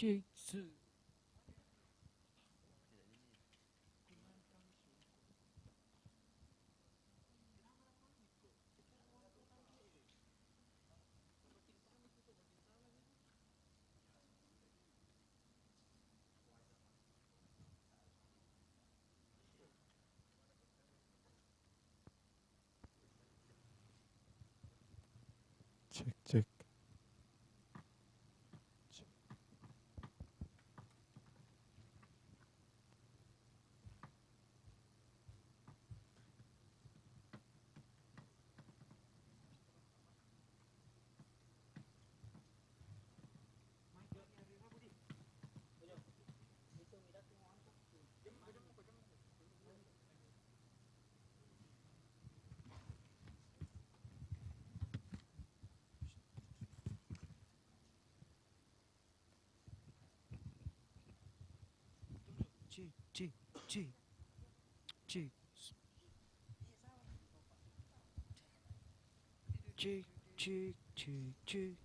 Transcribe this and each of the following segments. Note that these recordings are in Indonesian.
Jitsu. Cek cek. Cik.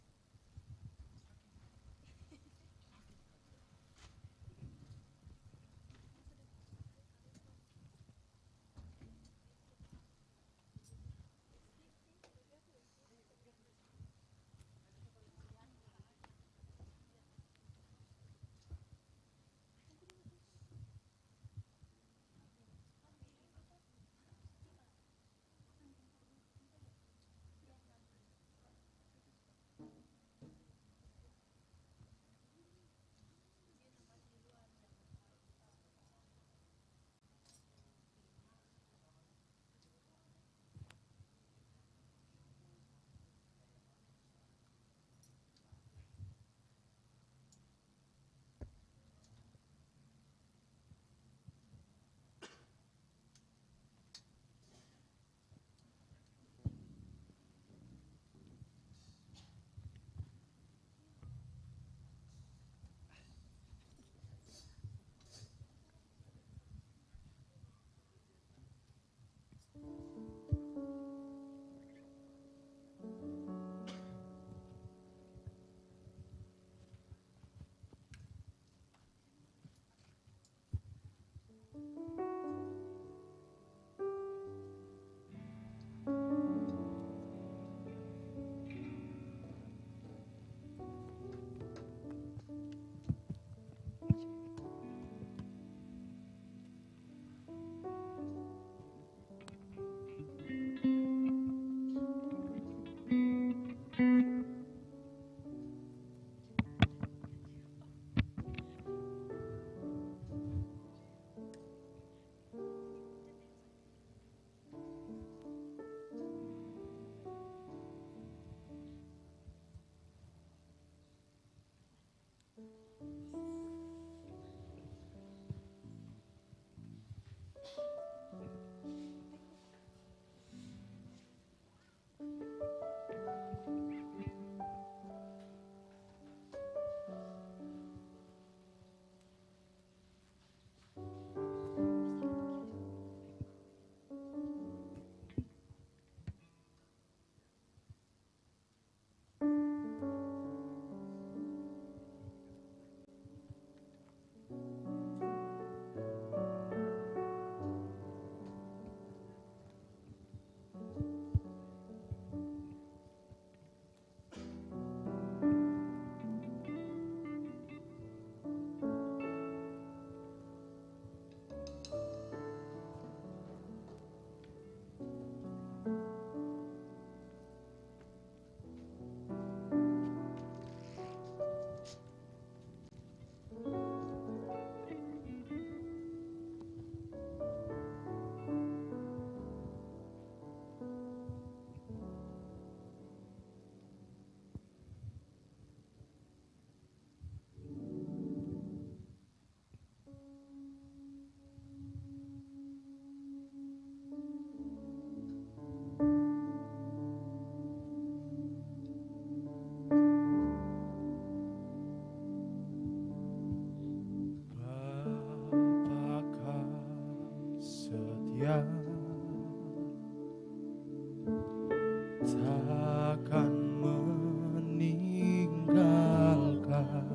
Takkan meninggalkan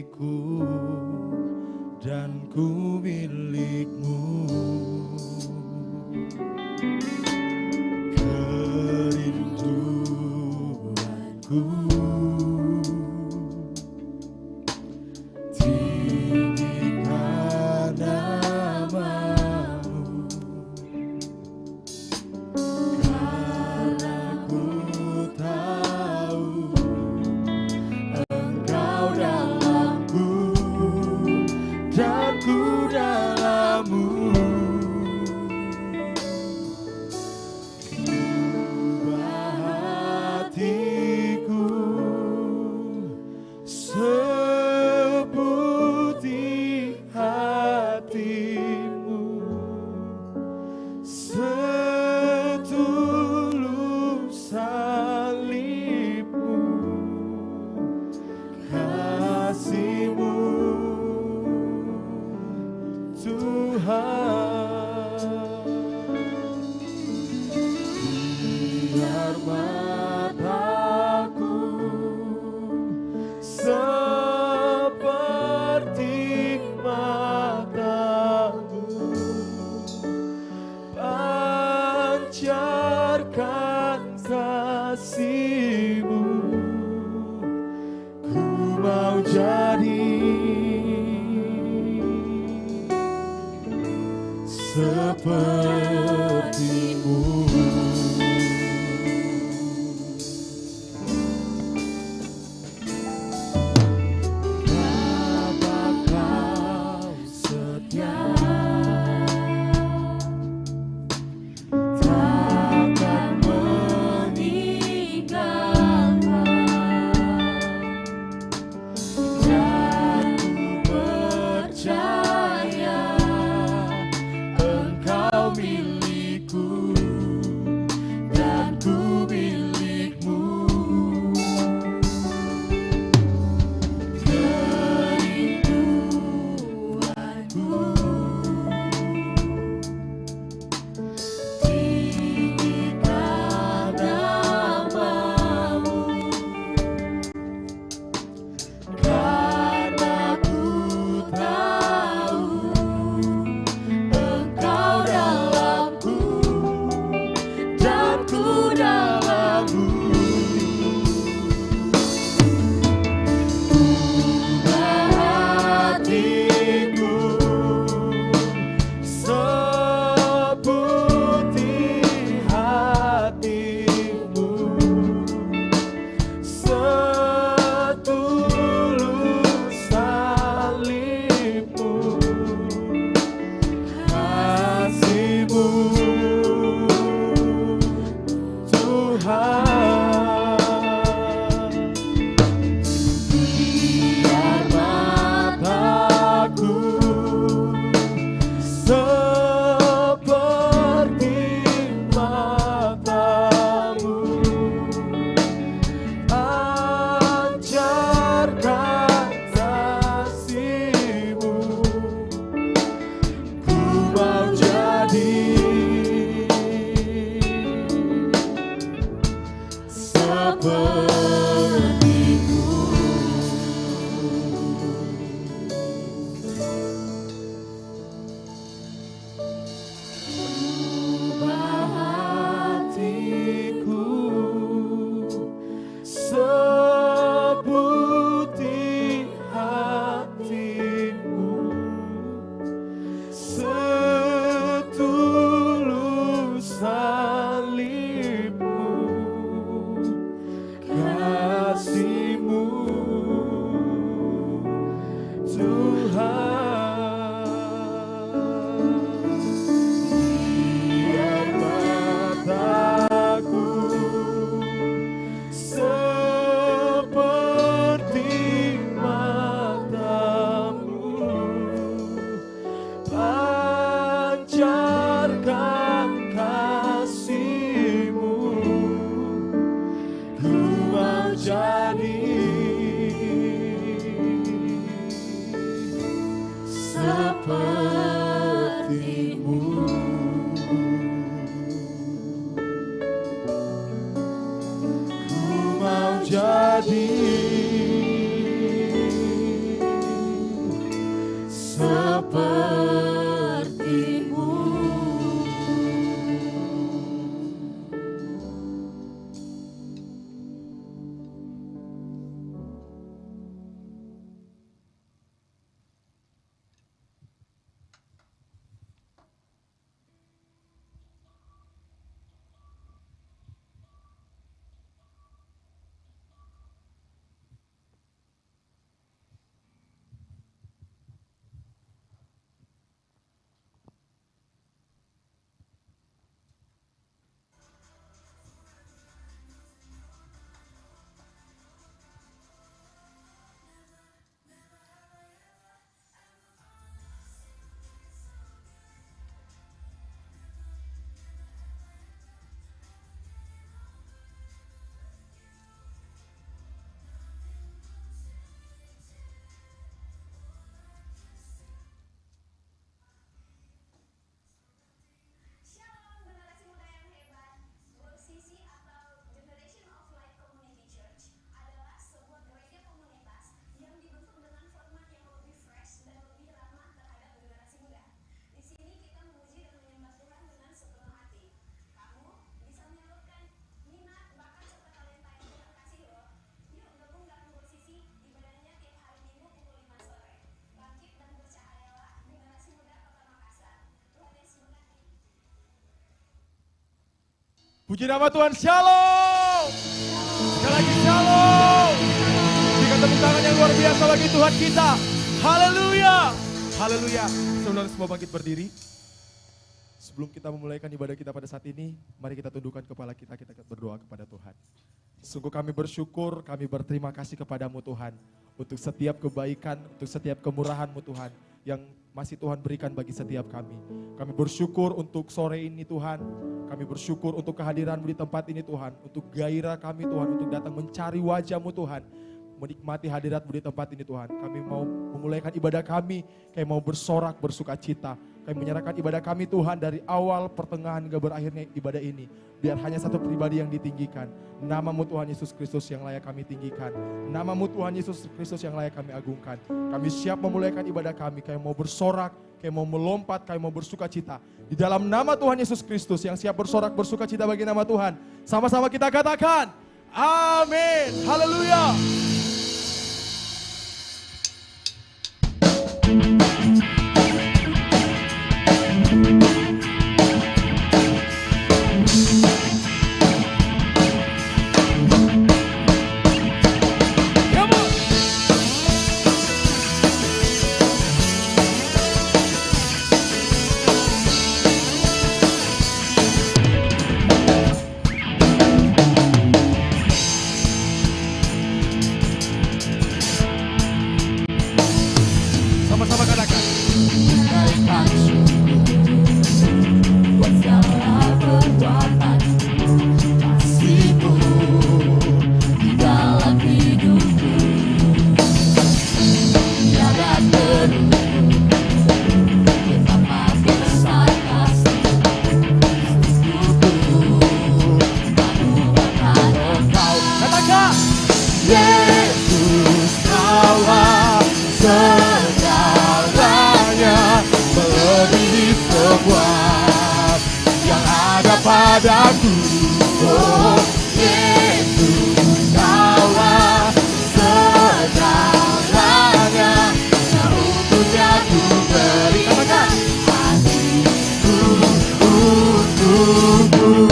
milikku dan ku milikmu. Kerinduanku tinggikan namamu, karena ku tahu Engkau dalamku dan ku dalammu. Hatiku sebut di hatimu, setulus salibmu, kasihmu Tuhan. Biar mataku seperti matamu, pancarkan kasihmu. Ku mau jadi sepertimu. jadi Puji nama Tuhan, shalom. Sekali lagi shalom. Berikan tepuk tangan yang luar biasa bagi Tuhan kita. Haleluya. Haleluya. Saudara semua bangkit berdiri. Sebelum kita memulaikan ibadah kita pada saat ini, mari kita tundukkan kepala kita berdoa kepada Tuhan. Sungguh kami bersyukur, kami berterima kasih kepadamu Tuhan. Untuk setiap kebaikan, untuk setiap kemurahan-Mu Tuhan. Yang masih Tuhan berikan bagi setiap kami. Kami bersyukur untuk sore ini Tuhan. Kami bersyukur untuk kehadiran-Mu di tempat ini Tuhan. Untuk gairah kami Tuhan, untuk datang mencari wajah-Mu Tuhan. Menikmati hadirat-Mu di tempat ini Tuhan. Kami mau memulaikan ibadah kami, kami mau bersorak, bersuka cita. Kami menyerahkan ibadah kami Tuhan dari awal, pertengahan, hingga berakhirnya ibadah ini. Biar hanya satu pribadi yang ditinggikan. Nama-Mu Tuhan Yesus Kristus yang layak kami tinggikan. Nama-Mu Tuhan Yesus Kristus yang layak kami agungkan. Kami siap memulaikan ibadah kami. Kami mau bersorak, kami mau melompat, kami mau bersuka cita. Di dalam nama Tuhan Yesus Kristus yang siap bersorak, bersuka cita bagi nama Tuhan. Sama-sama kita katakan, amin. Haleluya. Padaku, oh Yesus, Kaulah segalanya, seutuhnya ku berikan hatiku untukmu.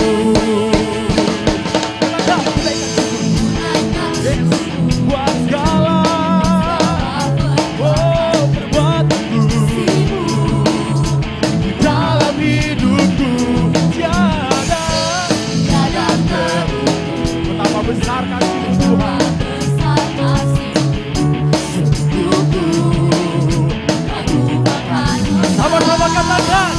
Buat segala perbuatanku di dalam hidupku. Besar kasih Tuhan, besar kasih untukku, aku akan sama-sama katakan,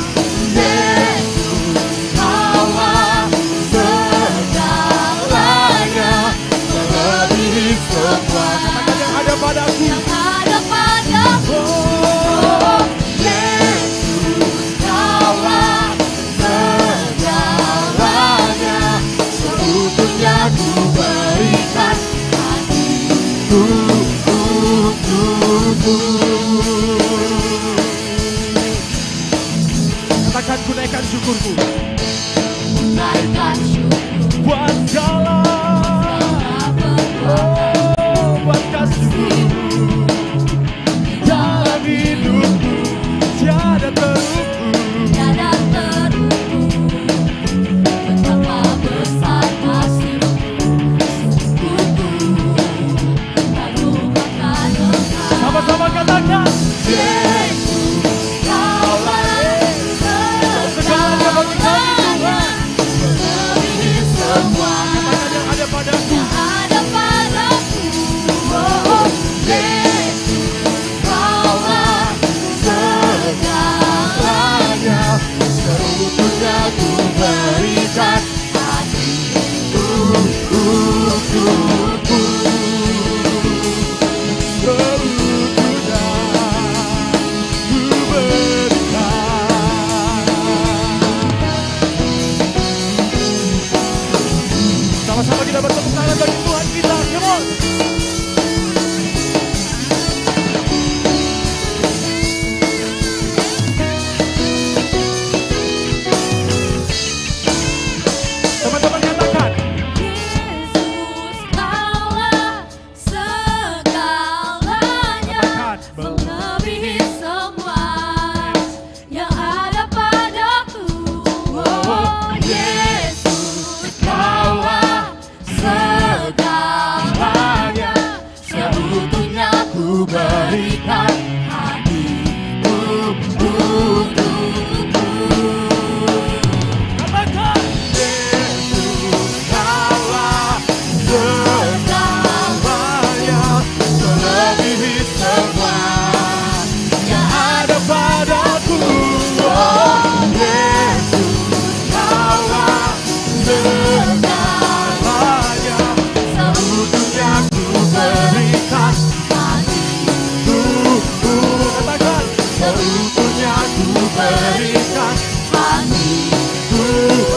Yesus, Kaulah segalanya, melebihi semua. Katakan yang ada padaku, yang ada padaku. Oh, Yesus, Kaulah segalanya, seutuhnya ku berikan hatiku untukmu. Katakan ku naikkan syukurku, naikkan syukur buat segala buat kasih-Mu dalam hidupku, tiada terukur, tiada terukur. Betapa besar kasih. Sama-sama katakan, Yesus, Kaulah segalanya bagi kami Tuhan, melebihi semua. Katakan yang ada padaku, yang ada padaku. Oh, Yesus, Kaulah segalanya, berikan hatiku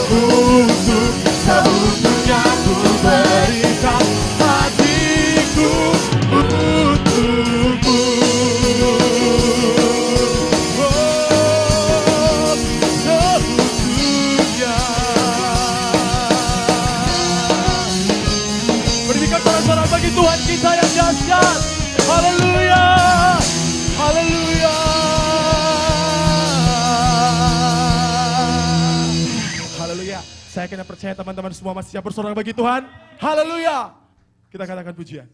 untuk seutuhnya, ku berikan hatiku untukmu. Oh, seutuhnya. Berikan sorak-sorak bagi Tuhan kita yang dahsyat. Haleluya, haleluya, haleluya. Saya kena percaya teman-teman semua masih siap bersorak bagi Tuhan. Haleluya. Kita katakan pujian.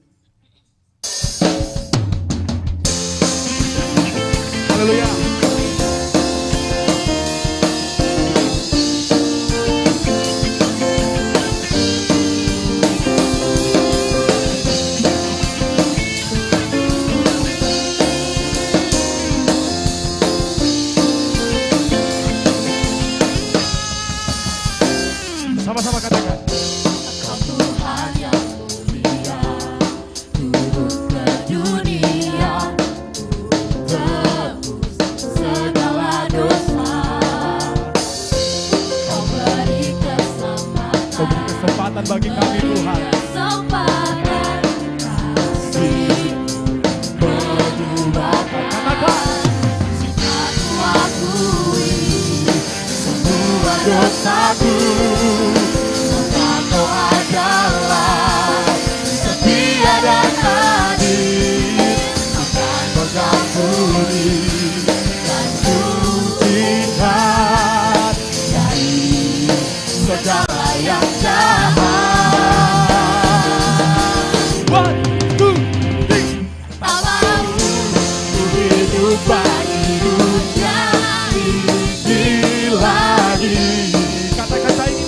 Haleluya. Sama-sama katakan. Kau Tuhan yang mulia, turun ke dunia, tebus segala dosa. Kau beri kesempatan bagi kami Tuhan. Kesempatan kasih mengubahkan. Katakan. Jika ku akui semua dosaku, Kau adalah setia dan adil, akan mengampuni dan sucikan dari segala yang jahat. One, two, three. Tak mau ku hidup bagi dunia ini lagi. Kata-kata ini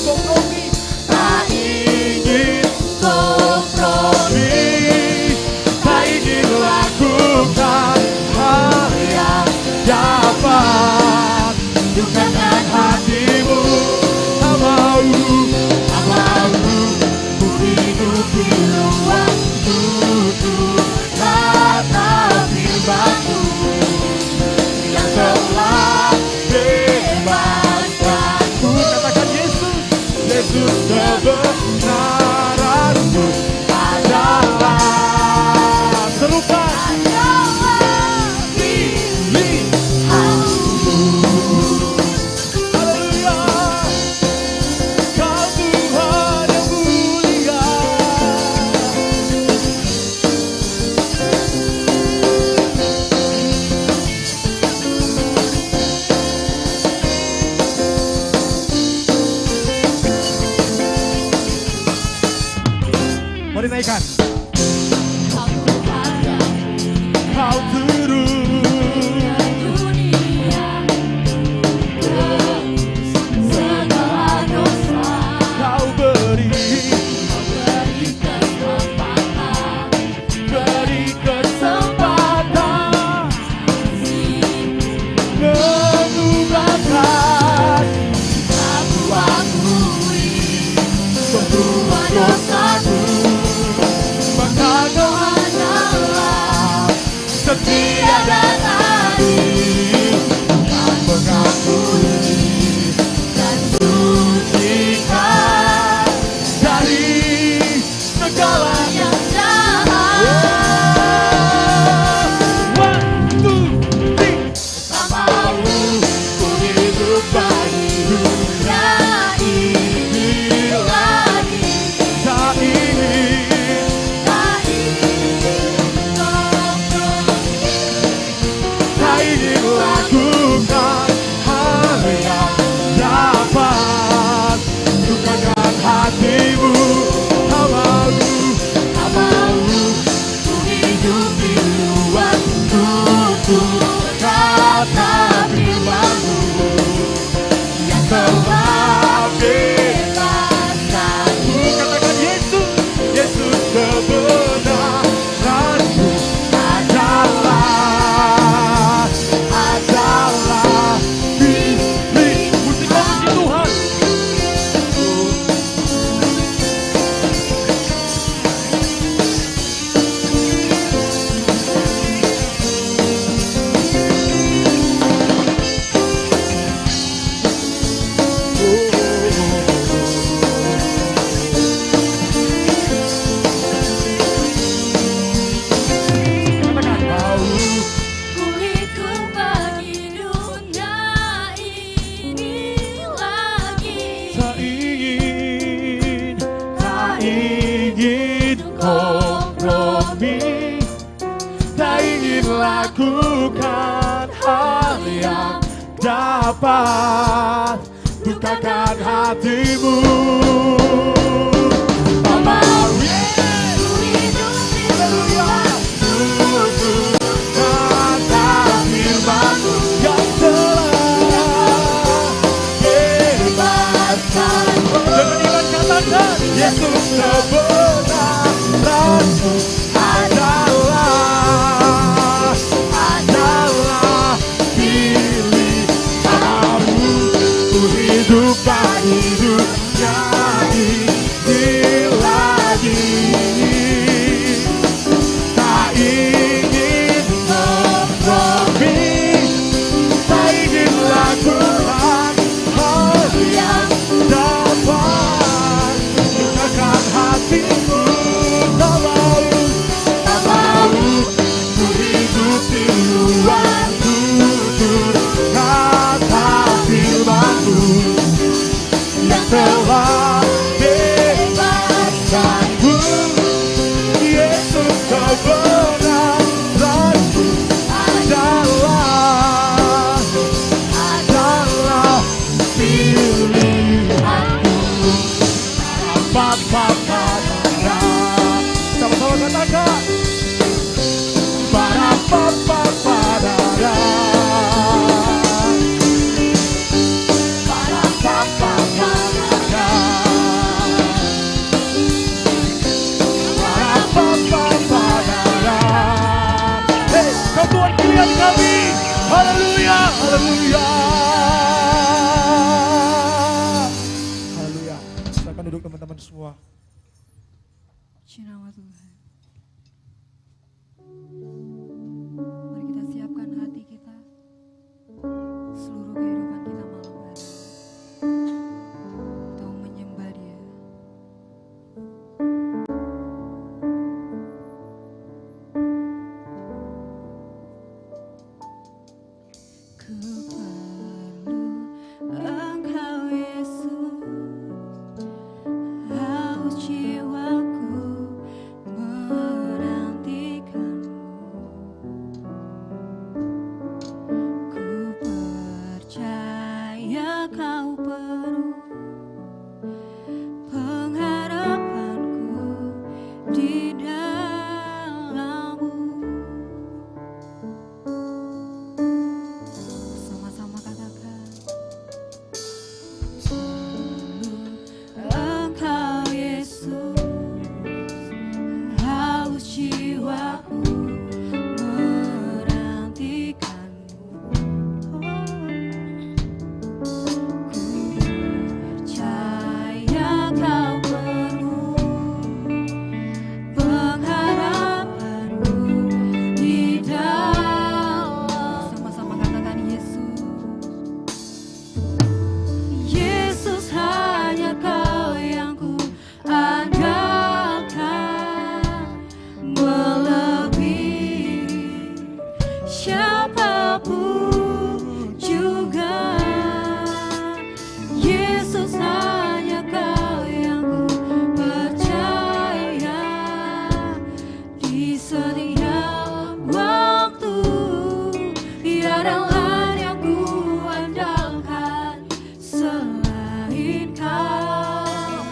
lakukan hal yang dapat bukakan hatimu. Mau Yesus hidup di luar tubuh kata firman-Mu yang telah bebaskan. Dengan iman katakan Yesus kebenaran-Mu adalah pilihanmu. Ku hidupkan hidupnya ini lagi. Tak ingin kompromi, tak ingin lakukan hal yang dapat bukakan hatimu. Tak mau ku hidup di luar tutur kata firman-Mu yang telah bebaskanku. Yesus kebenaran-Mu adalah pilihanku. Ba-ba-ba-ba-da. Sama-sama katakan. Ba-da-ba-ba-ba-da-da. Ba-da-ba-ba-ba-da-da. Ba-da-ba-ba-ba-da-da. Hey, kau Tuhan pilihan kami. Haleluya, haleluya. Haleluya. Silakan duduk teman-teman semua. Puji nama Tuhan. Mari kita siapkan hati kita, seluruh kehidupan kita malam hari. Kita mau menyembah Dia. Ku perlu Engkau Yesus, haus jiwaku menantikan-Mu. Ku percaya Kau penuh pengharapanku di dalam-Mu. Sama-sama katakan. Engkau Yesus, haus jiwaku menantikan-Mu. Ku percaya Kau penuh pengharapanku di dalam. Sama-sama katakan Yesus. Yesus, hanya Kau yang ku andalkan, melebihi siapapun juga. Yesus, hanya Kau yang ku percaya di setiap waktu. Tiada lain yang ku andalkan selain Kau,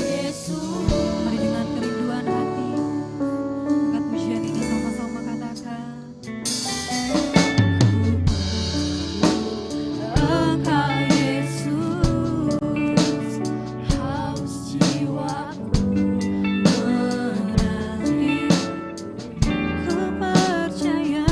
Yesus. Mari dengan kerinduan hati angkat pujian ini, sama-sama katakan. Engkau Yesus, haus jiwaku menanti. Ku percaya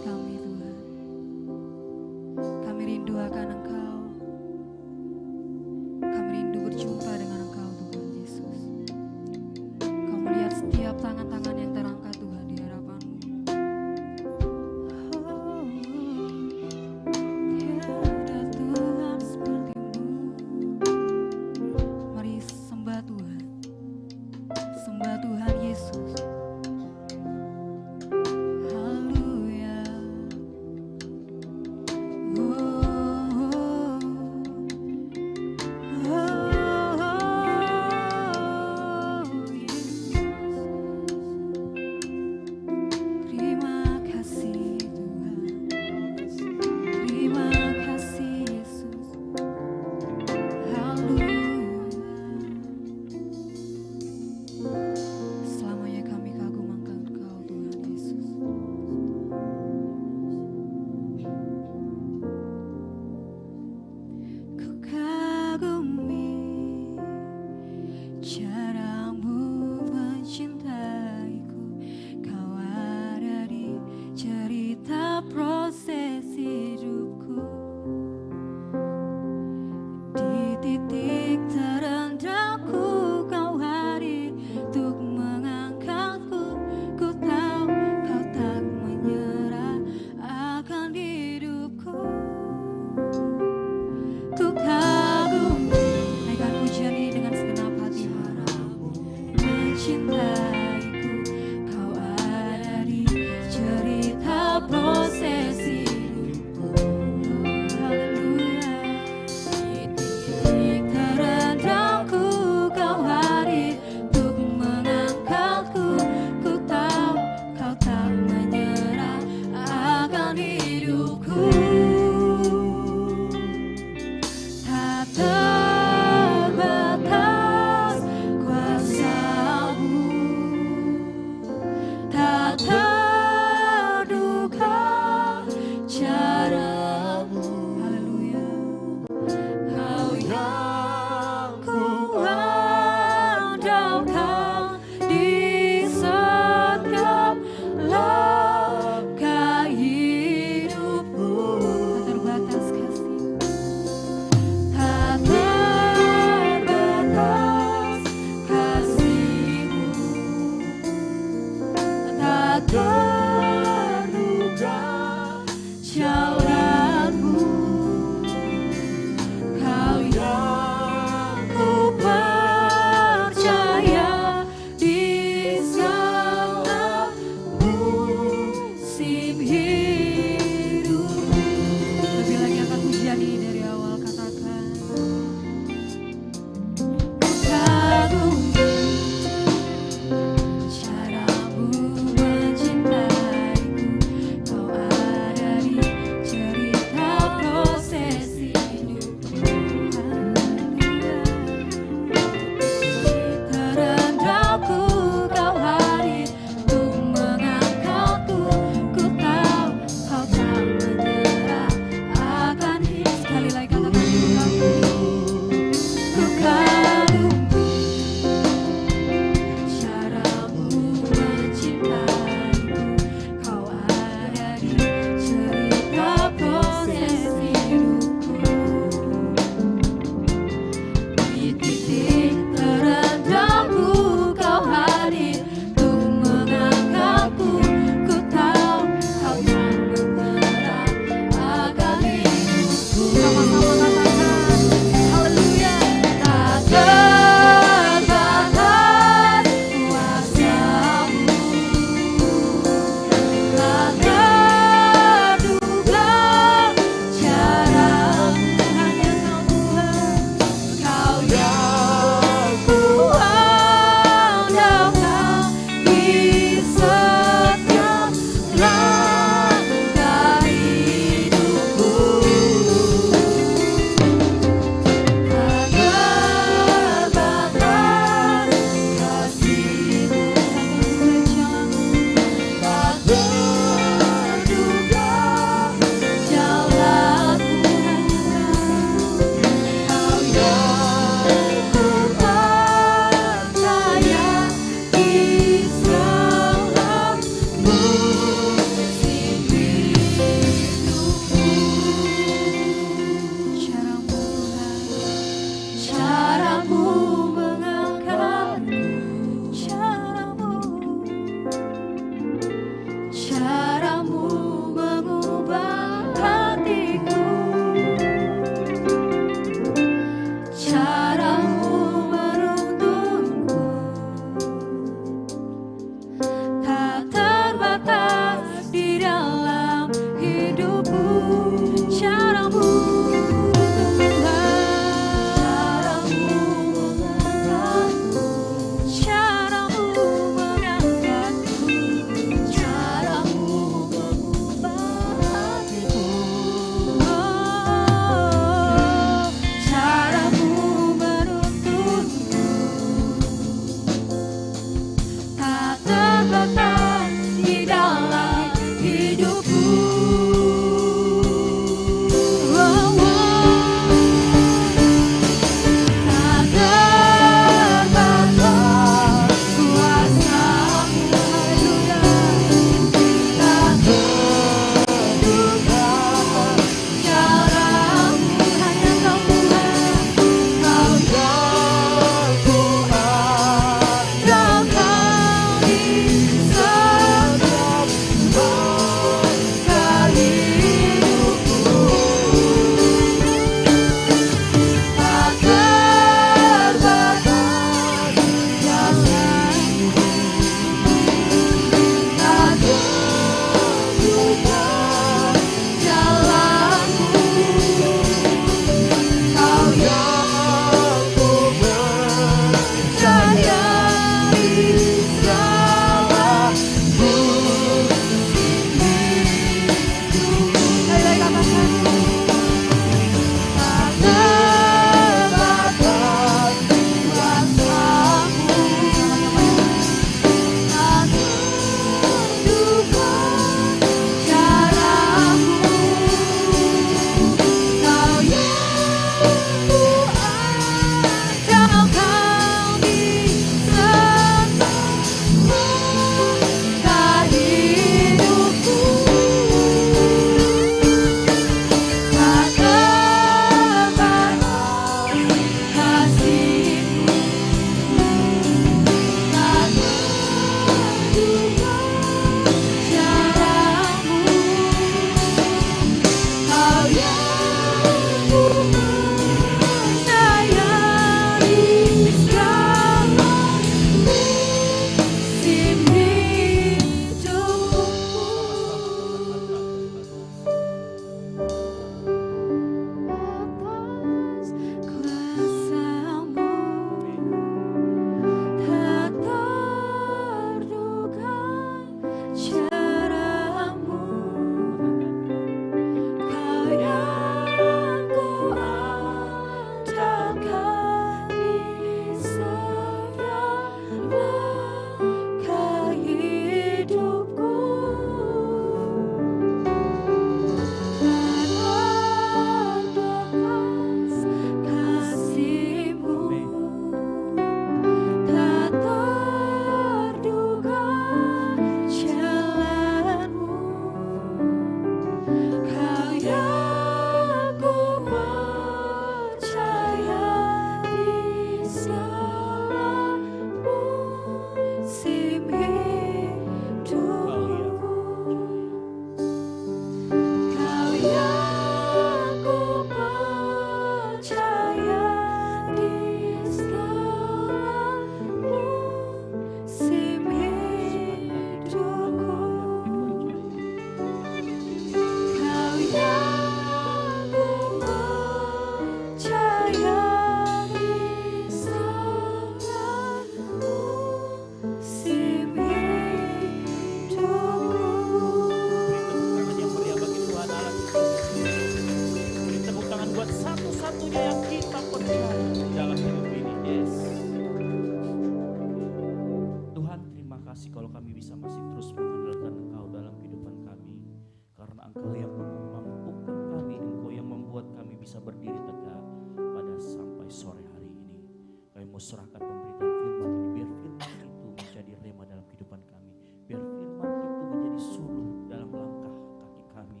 serahkan pemberitaan firman ini, biar firman itu menjadi rema dalam kehidupan kami, biar firman itu menjadi suluh dalam langkah kaki kami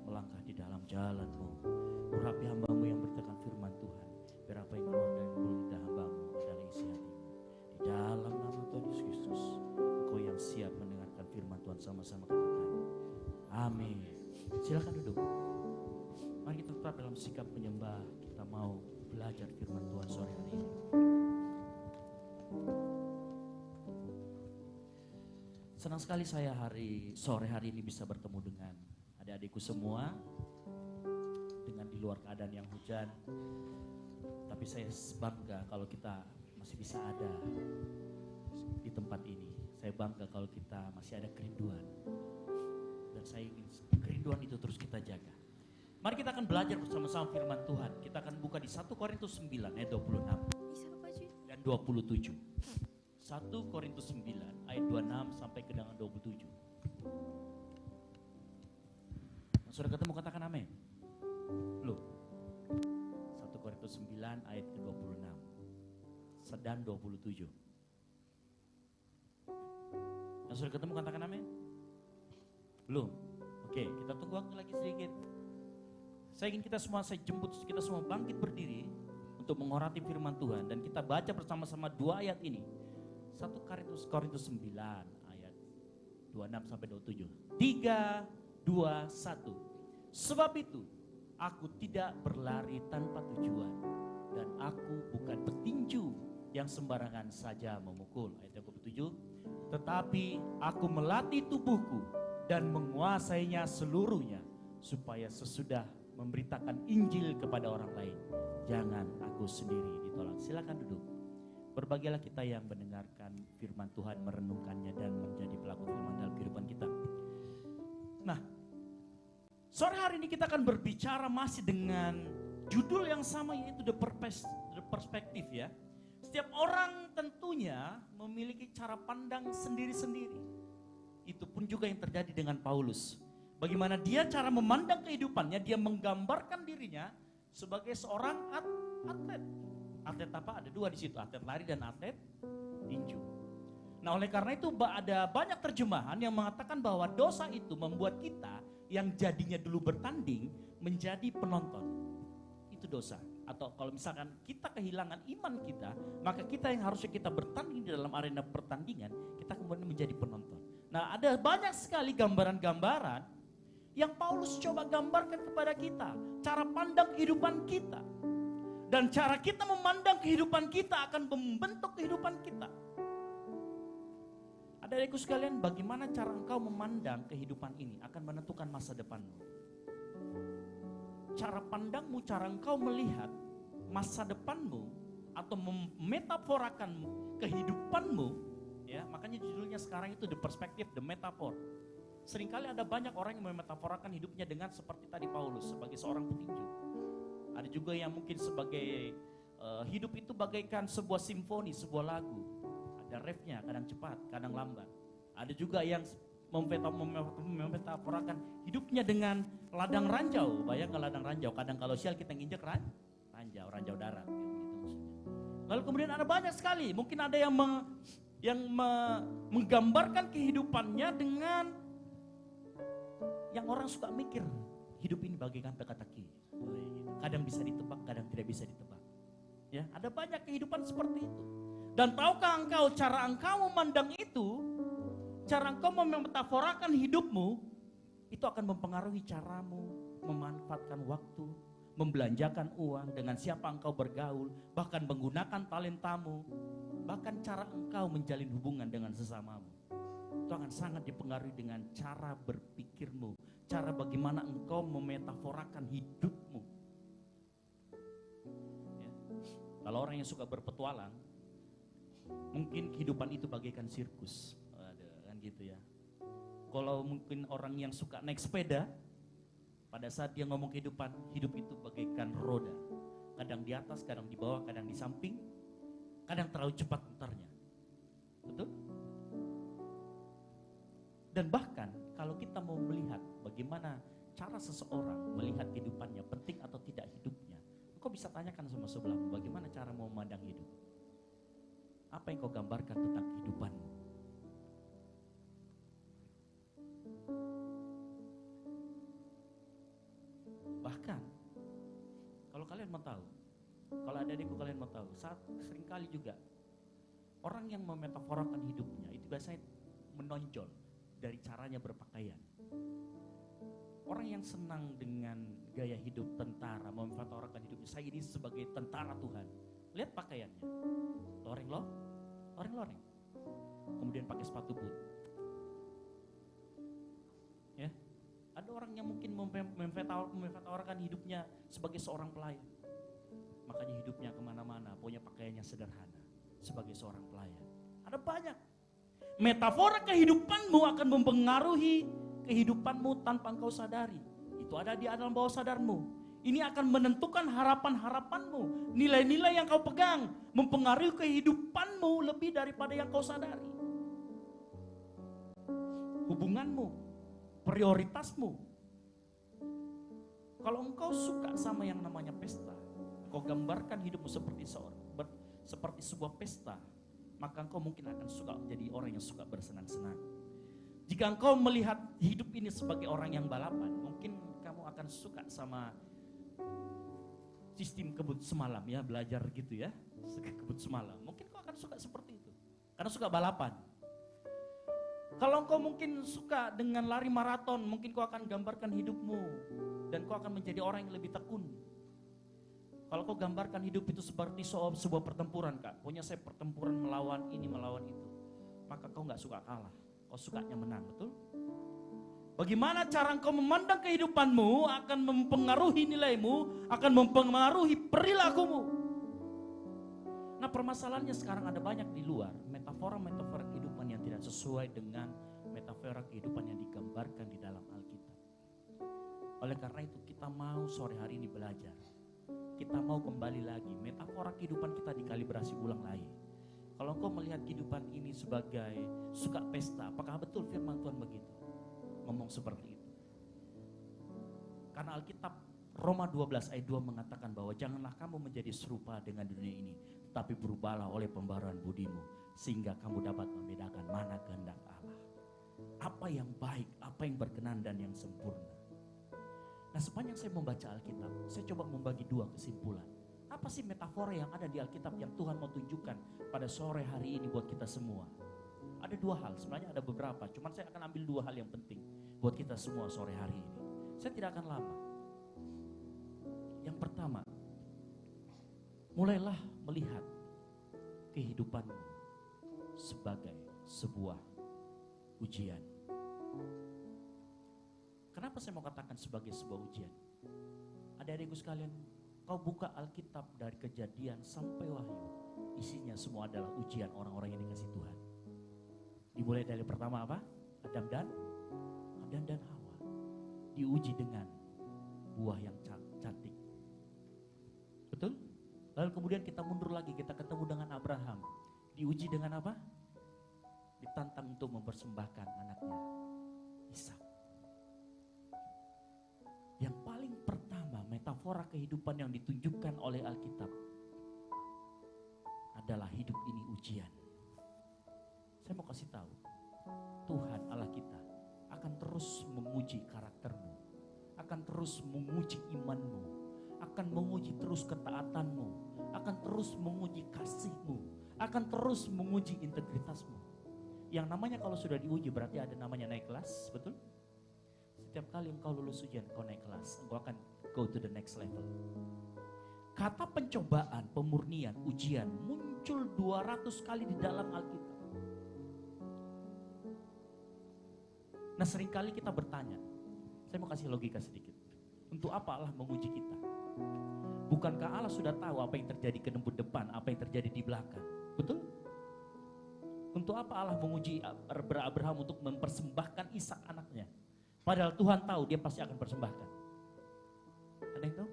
melangkah di dalam jalan-Mu. Urapi hamba-Mu yang beritakan firman Tuhan, biar apa yang keluar dari mulut lidah hamba-Mu adalah isi hati-Mu. Di dalam nama Tuhan Yesus Kristus, Engkau yang siap mendengarkan firman Tuhan, sama-sama katakan amin. Silakan duduk. Mari kita tetap dalam sikap penyembah. Kita mau belajar firman Tuhan sore hari ini. Senang sekali saya sore hari ini bisa bertemu dengan adik-adikku semua, dengan di luar keadaan yang hujan, tapi saya bangga kalau kita masih bisa ada di tempat ini. Saya bangga kalau kita masih ada kerinduan. Dan saya ingin kerinduan itu terus kita jaga. Mari kita akan belajar bersama-sama firman Tuhan. Kita akan buka di 1 Korintus 9 ayat 26 dan 27. 1 Korintus 9 ayat 26 sampai ke dengan 27. Sudah ketemu, katakan amin. Loh. 1 Korintus 9 ayat ke-26 dan 27. Yang sudah ketemu katakan amin. Belum? Oke, kita tunggu waktu lagi sedikit. Saya ingin saya jemput kita semua bangkit berdiri untuk menghormati firman Tuhan dan kita baca bersama-sama 2 ayat ini. 1 Korintus 9 ayat 26 sampai 27. 3, 2, 1. Sebab itu aku tidak berlari tanpa tujuan dan aku bukan petinju yang sembarangan saja memukul. Ayat 27. Tetapi aku melatih tubuhku dan menguasainya seluruhnya supaya sesudah memberitakan Injil kepada orang lain, jangan aku sendiri ditolak. Silakan duduk. Berbahagialah kita yang mendengarkan firman Tuhan, merenungkannya dan menjadi pelaku firman dalam kehidupan kita. Nah, sore hari ini kita akan berbicara masih dengan judul yang sama, yaitu the perspective ya. Setiap orang tentunya memiliki cara pandang sendiri-sendiri. Itu pun juga yang terjadi dengan Paulus. Bagaimana dia cara memandang kehidupannya, dia menggambarkan dirinya sebagai seorang atlet. Atlet apa? Ada 2 di situ, atlet lari dan atlet tinju. Nah, oleh karena itu ada banyak terjemahan yang mengatakan bahwa dosa itu membuat kita yang jadinya dulu bertanding menjadi penonton. Itu dosa. Atau kalau misalkan kita kehilangan iman kita, maka kita yang harusnya kita bertanding di dalam arena pertandingan, kita kemudian menjadi penonton. Nah, ada banyak sekali gambaran-gambaran yang Paulus coba gambarkan kepada kita. Cara pandang kehidupan kita. Dan cara kita memandang kehidupan kita akan membentuk kehidupan kita. Adik-adikku sekalian, bagaimana cara engkau memandang kehidupan ini akan menentukan masa depanmu. Cara pandangmu, cara engkau melihat masa depanmu atau memetaforakan kehidupanmu, ya, makanya judulnya sekarang itu the perspective, the metaphor. Seringkali ada banyak orang yang memetaforakan hidupnya dengan seperti tadi Paulus sebagai seorang petinju. Ada juga yang mungkin sebagai hidup itu bagaikan sebuah simfoni, sebuah lagu. Ada refnya, kadang cepat, kadang lambat. Ada juga yang memetaforakan hidupnya dengan ladang ranjau. Bayangkan ladang ranjau, kadang kalau sial kita nginjek ranjau darat. Gitu lalu kemudian ada banyak sekali, mungkin ada yang menggambarkan kehidupannya dengan yang orang suka mikir, hidup ini bagaikan teka-teki. Kadang bisa ditebak, kadang tidak bisa ditebak. Ya, ada banyak kehidupan seperti itu. Dan tahukah engkau cara engkau memandang itu, cara engkau memetaforakan hidupmu, itu akan mempengaruhi caramu memanfaatkan waktu, membelanjakan uang, dengan siapa engkau bergaul, bahkan menggunakan talentamu, bahkan cara engkau menjalin hubungan dengan sesamamu. Itu akan sangat dipengaruhi dengan cara berpikirmu, cara bagaimana engkau memetaforakan hidupmu. Ya. Kalau orang yang suka berpetualang, mungkin kehidupan itu bagaikan sirkus, kan gitu ya. Kalau mungkin orang yang suka naik sepeda, pada saat dia ngomong kehidupan, hidup itu bagaikan roda. Kadang di atas, kadang di bawah, kadang di samping, kadang terlalu cepat mutarnya. Betul? Dan bahkan kalau kita mau melihat bagaimana cara seseorang melihat kehidupannya, penting atau tidak hidupnya, kau bisa tanyakan sama sebelahmu, bagaimana cara mau memandang hidup? Apa yang kau gambarkan tentang kehidupanmu? Bahkan kalau kalian mau tahu, kalau adik-adikku kalian mau tahu, seringkali juga orang yang memetaforakan hidupnya itu biasanya menonjol dari caranya berpakaian. Orang yang senang dengan gaya hidup tentara, memetaforakan hidupnya, saya ini sebagai tentara Tuhan. Lihat pakaiannya, loreng-loreng, kemudian pakai sepatu boot. Ya, ada Ada orang yang mungkin memetawarkan hidupnya sebagai seorang pelayan. Makanya hidupnya kemana-mana, punya pakaiannya sederhana sebagai seorang pelayan. Ada banyak. Metafora kehidupanmu akan mempengaruhi kehidupanmu tanpa engkau sadari. Itu ada di dalam bawah sadarmu. Ini akan menentukan harapan-harapanmu. Nilai-nilai yang kau pegang mempengaruhi kehidupanmu lebih daripada yang kau sadari. Hubunganmu, prioritasmu. Kalau engkau suka sama yang namanya pesta, kau gambarkan hidupmu seperti sebuah pesta, maka engkau mungkin akan suka menjadi orang yang suka bersenang-senang. Jika engkau melihat hidup ini sebagai orang yang balapan, mungkin kamu akan suka sama sistem kebut semalam ya, belajar gitu ya, kebut semalam. Mungkin kau akan suka seperti itu, karena suka balapan. Kalau engkau mungkin suka dengan lari maraton, mungkin kau akan gambarkan hidupmu dan kau akan menjadi orang yang lebih tekun. Kalau kau gambarkan hidup itu seperti sebuah pertempuran, Kak. Punya saya pertempuran melawan ini, melawan itu. Maka kau gak suka kalah, kau sukanya menang, betul? Bagaimana cara engkau memandang kehidupanmu akan mempengaruhi nilaimu, akan mempengaruhi perilakumu. Nah permasalahannya sekarang ada banyak di luar metafora-metafora kehidupan yang tidak sesuai dengan metafora kehidupan yang digambarkan di dalam Alkitab. Oleh karena itu kita mau sore hari ini belajar. Kita mau kembali lagi, metafora kehidupan kita dikalibrasi ulang lagi. Kalau engkau melihat kehidupan ini sebagai suka pesta, apakah betul firman Tuhan begitu? Ngomong seperti itu. Karena Alkitab Roma 12 ayat 2 mengatakan bahwa janganlah kamu menjadi serupa dengan dunia ini, tetapi berubahlah oleh pembaruan budimu, sehingga kamu dapat membedakan mana kehendak Allah. Apa yang baik, apa yang berkenan dan yang sempurna. Nah sepanjang saya membaca Alkitab, saya coba membagi dua kesimpulan. Apa sih metafora yang ada di Alkitab yang Tuhan mau tunjukkan pada sore hari ini buat kita semua? Ada dua hal, sebenarnya ada beberapa, cuman saya akan ambil dua hal yang penting buat kita semua sore hari ini. Saya tidak akan lama. Yang pertama, mulailah melihat kehidupanmu sebagai sebuah ujian. Kenapa saya mau katakan sebagai sebuah ujian? Adik-adikku sekalian, kau buka Alkitab dari Kejadian sampai Wahyu, isinya semua adalah ujian orang-orang yang dikasih Tuhan. Dimulai dari pertama apa? Adam dan Hawa diuji dengan buah yang cantik. Betul? Lalu kemudian kita mundur lagi, kita ketemu dengan Abraham. Diuji dengan apa? Ditantang untuk mempersembahkan anaknya, Ishak. Yang paling pertama, metafora kehidupan yang ditunjukkan oleh Alkitab adalah hidup ini ujian. Saya mau kasih tahu, Tuhan Allah kita akan terus menguji karaktermu, akan terus menguji imanmu, akan menguji terus ketaatanmu, akan terus menguji kasihmu, akan terus menguji integritasmu. Yang namanya kalau sudah diuji berarti ada namanya naik kelas, betul? Setiap kali engkau lulus ujian, engkau naik kelas, engkau akan go to the next level. Kata pencobaan, pemurnian, ujian muncul 200 kali di dalam Alkitab. Nah seringkali kita bertanya, saya mau kasih logika sedikit. Untuk apa Allah menguji kita? Bukankah Allah sudah tahu apa yang terjadi ke depan, apa yang terjadi di belakang? Betul? Untuk apa Allah menguji Abraham untuk mempersembahkan Ishak anaknya? Padahal Tuhan tahu dia pasti akan persembahkan. Ada yang tahu?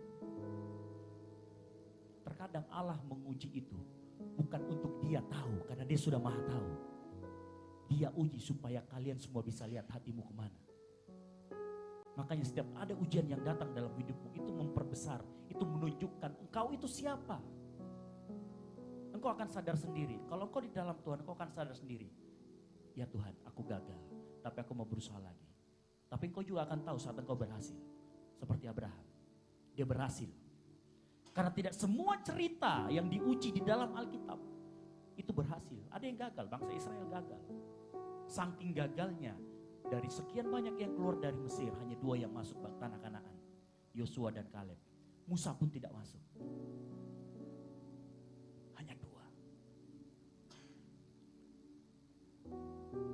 Terkadang Allah menguji itu bukan untuk dia tahu, karena dia sudah maha tahu. Dia uji supaya kalian semua bisa lihat hatimu kemana. Makanya setiap ada ujian yang datang dalam hidupmu, itu memperbesar, itu menunjukkan engkau itu siapa. Engkau akan sadar sendiri. Kalau engkau di dalam Tuhan, engkau akan sadar sendiri. Ya Tuhan, aku gagal, tapi aku mau berusaha lagi. Tapi engkau juga akan tahu saat engkau berhasil. Seperti Abraham, dia berhasil. Karena tidak semua cerita yang diuji di dalam Alkitab itu berhasil. Ada yang gagal, bangsa Israel gagal. Saking gagalnya, dari sekian banyak yang keluar dari Mesir, hanya 2 yang masuk ke tanah Kanaan, Yosua dan Kaleb. Musa pun tidak masuk. Hanya 2.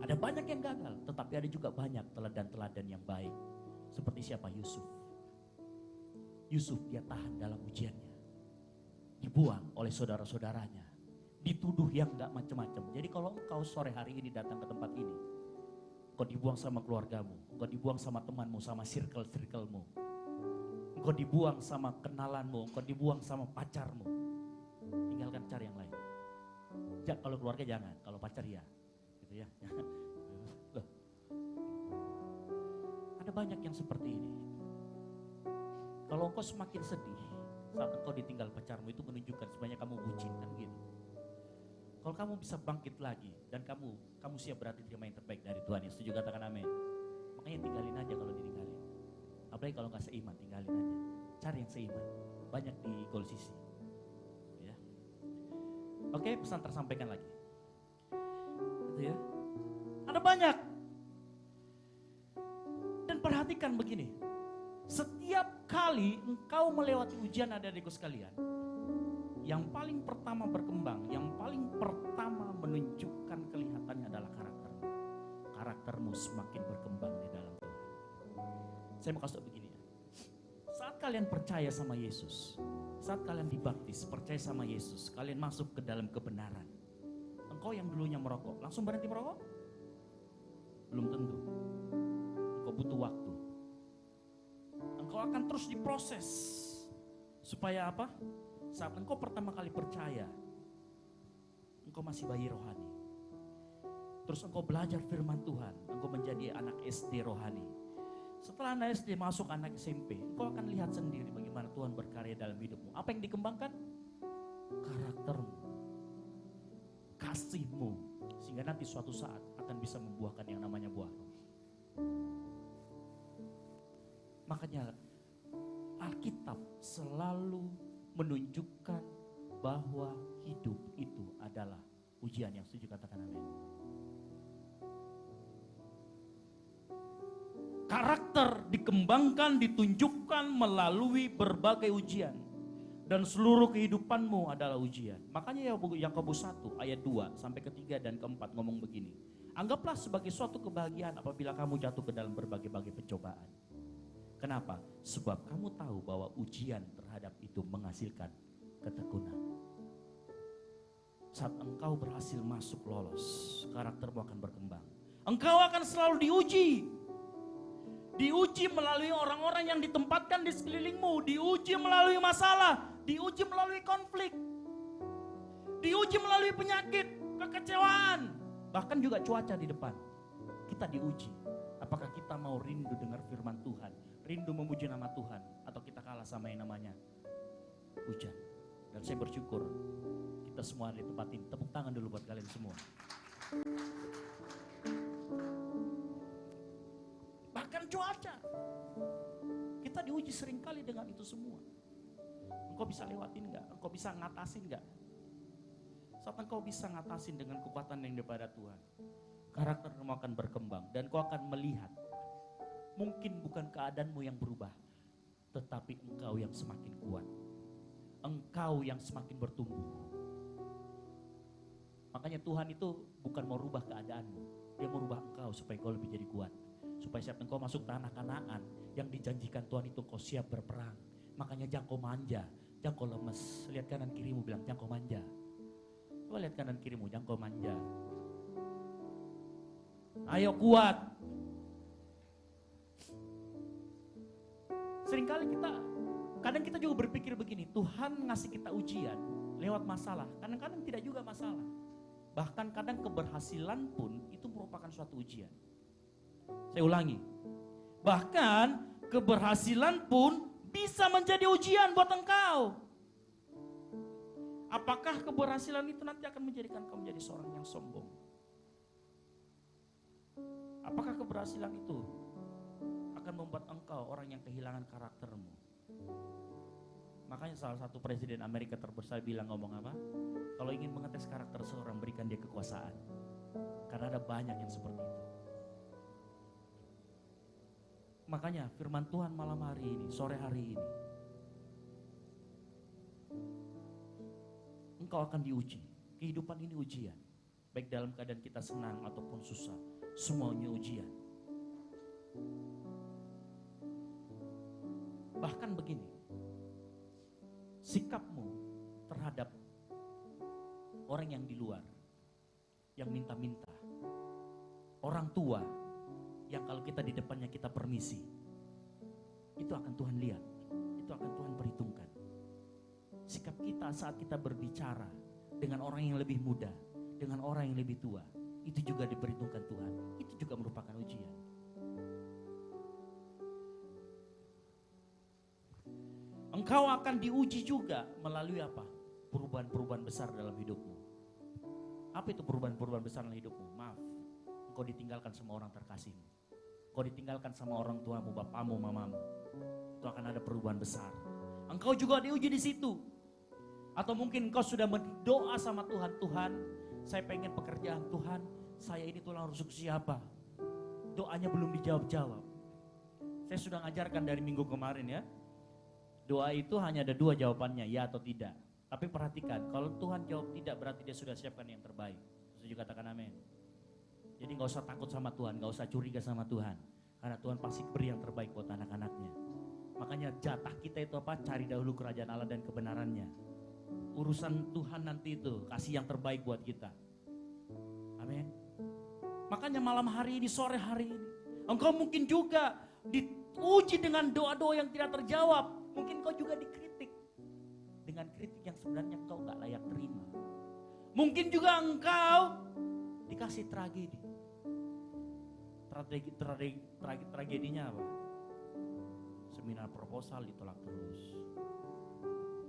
Ada banyak yang gagal, tetapi ada juga banyak teladan-teladan yang baik. Seperti siapa? Yusuf. Yusuf dia tahan dalam ujiannya. Dibuang oleh saudara-saudaranya. Dituduh yang gak macam-macam. Jadi kalau engkau sore hari ini datang ke tempat ini, engkau dibuang sama keluargamu, engkau dibuang sama temanmu, sama circle-circlemu, engkau dibuang sama kenalanmu, engkau dibuang sama pacarmu, tinggalkan cari yang lain. Kalau keluarga jangan, kalau pacar ya, gitu ya. Loh. Ada banyak yang seperti ini. Kalau engkau semakin sedih saat engkau ditinggal pacarmu, itu menunjukkan sebenarnya kamu bucin, kan gitu. Kalau kamu bisa bangkit lagi dan kamu siap berarti terima yang terbaik dari Tuhan. Yang setuju katakan amin. Makanya tinggalin aja kalau ditinggalin. Apalagi kalau nggak seiman, tinggalin aja. Cari yang seiman. Banyak di Kolosisi. Ya. Oke, pesan tersampaikan lagi. Gitu ya. Ada banyak. Dan perhatikan begini. Setiap kali engkau melewati ujian adik-adikku sekalian, yang paling pertama berkembang, yang paling pertama menunjukkan kelihatannya adalah karaktermu. Karaktermu semakin berkembang di dalam Tuhan. Saya mau kasih tau begini ya. Saat kalian percaya sama Yesus, saat kalian dibaptis, percaya sama Yesus, kalian masuk ke dalam kebenaran. Engkau yang dulunya merokok, langsung berhenti merokok? Belum tentu. Engkau butuh waktu. Engkau akan terus diproses. Supaya apa? Saat engkau pertama kali percaya, engkau masih bayi rohani. Terus engkau belajar firman Tuhan, engkau menjadi anak SD rohani. Setelah anak SD masuk anak SMP, engkau akan lihat sendiri bagaimana Tuhan berkarya dalam hidupmu. Apa yang dikembangkan? Karaktermu, kasihmu, sehingga nanti suatu saat akan bisa membuahkan yang namanya buah roh. Makanya Alkitab selalu menunjukkan bahwa hidup itu adalah ujian. Yang setuju katakan amin. Karakter dikembangkan, ditunjukkan melalui berbagai ujian. Dan seluruh kehidupanmu adalah ujian. Makanya Yakobus 1 ayat 2 sampai ke-3 dan ke-4 ngomong begini. Anggaplah sebagai suatu kebahagiaan apabila kamu jatuh ke dalam berbagai-bagai pencobaan. Kenapa? Sebab kamu tahu bahwa ujian terhadap itu menghasilkan ketekunan. Saat engkau berhasil masuk lolos, karaktermu akan berkembang. Engkau akan selalu diuji. Diuji melalui orang-orang yang ditempatkan di sekelilingmu. Diuji melalui masalah. Diuji melalui konflik. Diuji melalui penyakit, kekecewaan. Bahkan juga cuaca di depan. Kita diuji. Apakah kita mau rindu dengar firman Tuhan? Rindu memuji nama Tuhan, atau kita kalah sama yang namanya hujan. Dan saya bersyukur kita semua ditempatin. Tepuk tangan dulu buat kalian semua. Bahkan cuaca, kita diuji seringkali dengan itu semua. Engkau bisa lewatin gak? Engkau bisa ngatasin gak? Saat engkau bisa ngatasin dengan kekuatan yang daripada Tuhan, karaktermu akan berkembang dan kau akan melihat. Mungkin bukan keadaanmu yang berubah, tetapi engkau yang semakin kuat. Engkau yang semakin bertumbuh. Makanya Tuhan itu bukan mau rubah keadaanmu. Dia mau rubah engkau supaya engkau lebih jadi kuat. Supaya saat engkau masuk tanah Kanaan yang dijanjikan Tuhan itu kau siap berperang. Makanya jangan kau manja, jangan kau lemes. Lihat kanan kirimu bilang jangan kau manja. Coba lihat kanan kirimu, jangan kau manja. Ayo kuat. Seringkali kadang kita juga berpikir begini, Tuhan ngasih kita ujian lewat masalah. Kadang-kadang tidak juga masalah. Bahkan kadang keberhasilan pun itu merupakan suatu ujian. Saya ulangi. Bahkan keberhasilan pun bisa menjadi ujian buat engkau. Apakah keberhasilan itu nanti akan menjadikan kau menjadi seorang yang sombong? Apakah keberhasilan itu akan membuat engkau orang yang kehilangan karaktermu? Makanya salah satu presiden Amerika terbesar bilang ngomong apa? Kalau ingin mengetes karakter seorang, berikan dia kekuasaan. Karena ada banyak yang seperti itu. Makanya firman Tuhan malam hari ini, sore hari ini, engkau akan diuji. Kehidupan ini ujian. Baik dalam keadaan kita senang ataupun susah, semuanya ujian. Bahkan begini, sikapmu terhadap orang yang di luar, yang minta-minta, orang tua yang kalau kita di depannya kita permisi, itu akan Tuhan lihat, itu akan Tuhan perhitungkan. Sikap kita saat kita berbicara dengan orang yang lebih muda, dengan orang yang lebih tua, itu juga diperhitungkan Tuhan. Itu juga merupakan ujian. Engkau akan diuji juga melalui apa? Perubahan-perubahan besar dalam hidupmu. Apa itu perubahan-perubahan besar dalam hidupmu? Maaf, engkau ditinggalkan sama orang terkasihmu. Engkau ditinggalkan sama orang tuamu, bapamu, mamamu. Itu akan ada perubahan besar. Engkau juga diuji di situ. Atau mungkin engkau sudah berdoa sama Tuhan. Tuhan, saya pengen pekerjaan. Tuhan, saya ini tulang rusuk siapa? Doanya belum dijawab-jawab. Saya sudah ngajarkan dari minggu kemarin ya. Doa itu hanya ada 2 jawabannya, ya atau tidak. Tapi perhatikan, kalau Tuhan jawab tidak berarti dia sudah siapkan yang terbaik. Setuju, katakan amin. Jadi gak usah takut sama Tuhan, gak usah curiga sama Tuhan. Karena Tuhan pasti beri yang terbaik buat anak-anaknya. Makanya jatah kita itu apa? Cari dahulu kerajaan Allah dan kebenarannya. Urusan Tuhan nanti itu, kasih yang terbaik buat kita. Amin. Makanya malam hari ini, sore hari ini, engkau mungkin juga diuji dengan doa-doa yang tidak terjawab. Mungkin kau juga dikritik dengan kritik yang sebenarnya kau gak layak terima. Mungkin juga engkau dikasih tragedi. Tragedinya apa? Seminar proposal ditolak terus.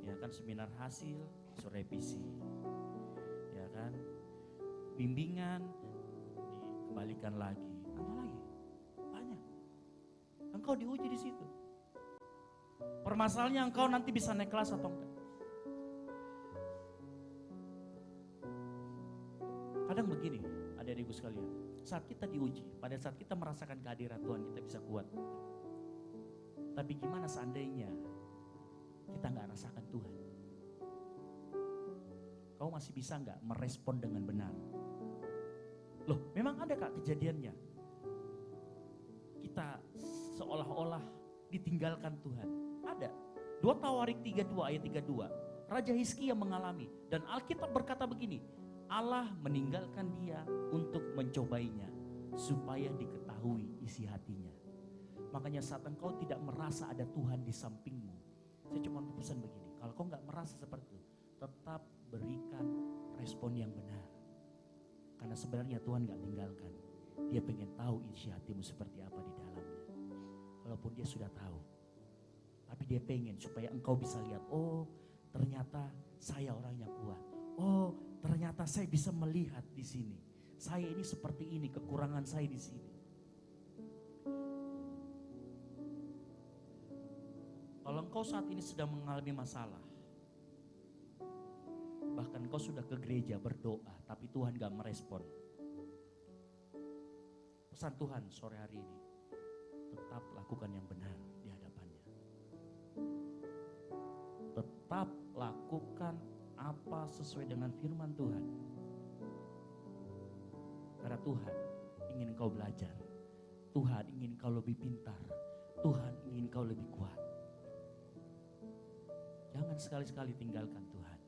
Ya kan, seminar hasil disuruh revisi. Ya kan, bimbingan dikembalikan lagi. Apa lagi? Banyak. Engkau diuji di situ. Permasalahannya engkau nanti bisa naik kelas atau enggak. Kadang begini, adik-adikku sekalian, saat kita diuji, pada saat kita merasakan kehadiran Tuhan, kita bisa kuat. Tapi gimana seandainya kita nggak rasakan Tuhan? Kau masih bisa nggak merespon dengan benar? Loh, memang ada kak kejadiannya? Kita seolah-olah ditinggalkan Tuhan. Ada. 2 Tawarik 32 ayat 32. Raja Hizkia mengalami. Dan Alkitab berkata begini. Allah meninggalkan dia untuk mencobainya. Supaya diketahui isi hatinya. Makanya saat engkau tidak merasa ada Tuhan di sampingmu. Saya cuma pesan begini. Kalau kau gak merasa seperti itu. Tetap berikan respon yang benar. Karena sebenarnya Tuhan gak tinggalkan. Dia pengen tahu isi hatimu seperti apa di dalamnya. Walaupun dia sudah tahu. Tapi dia pengen supaya engkau bisa lihat, oh ternyata saya orang yang kuat. Oh ternyata saya bisa melihat di sini. Saya ini seperti ini, kekurangan saya di sini. Kalau engkau saat ini sedang mengalami masalah, bahkan engkau sudah ke gereja berdoa, tapi Tuhan gak merespon. Pesan Tuhan sore hari ini, tetap lakukan yang benar di hadapannya. Tetap lakukan apa sesuai dengan firman Tuhan. Karena Tuhan ingin kau belajar. Tuhan ingin kau lebih pintar. Tuhan ingin kau lebih kuat. Jangan sekali-sekali tinggalkan Tuhan.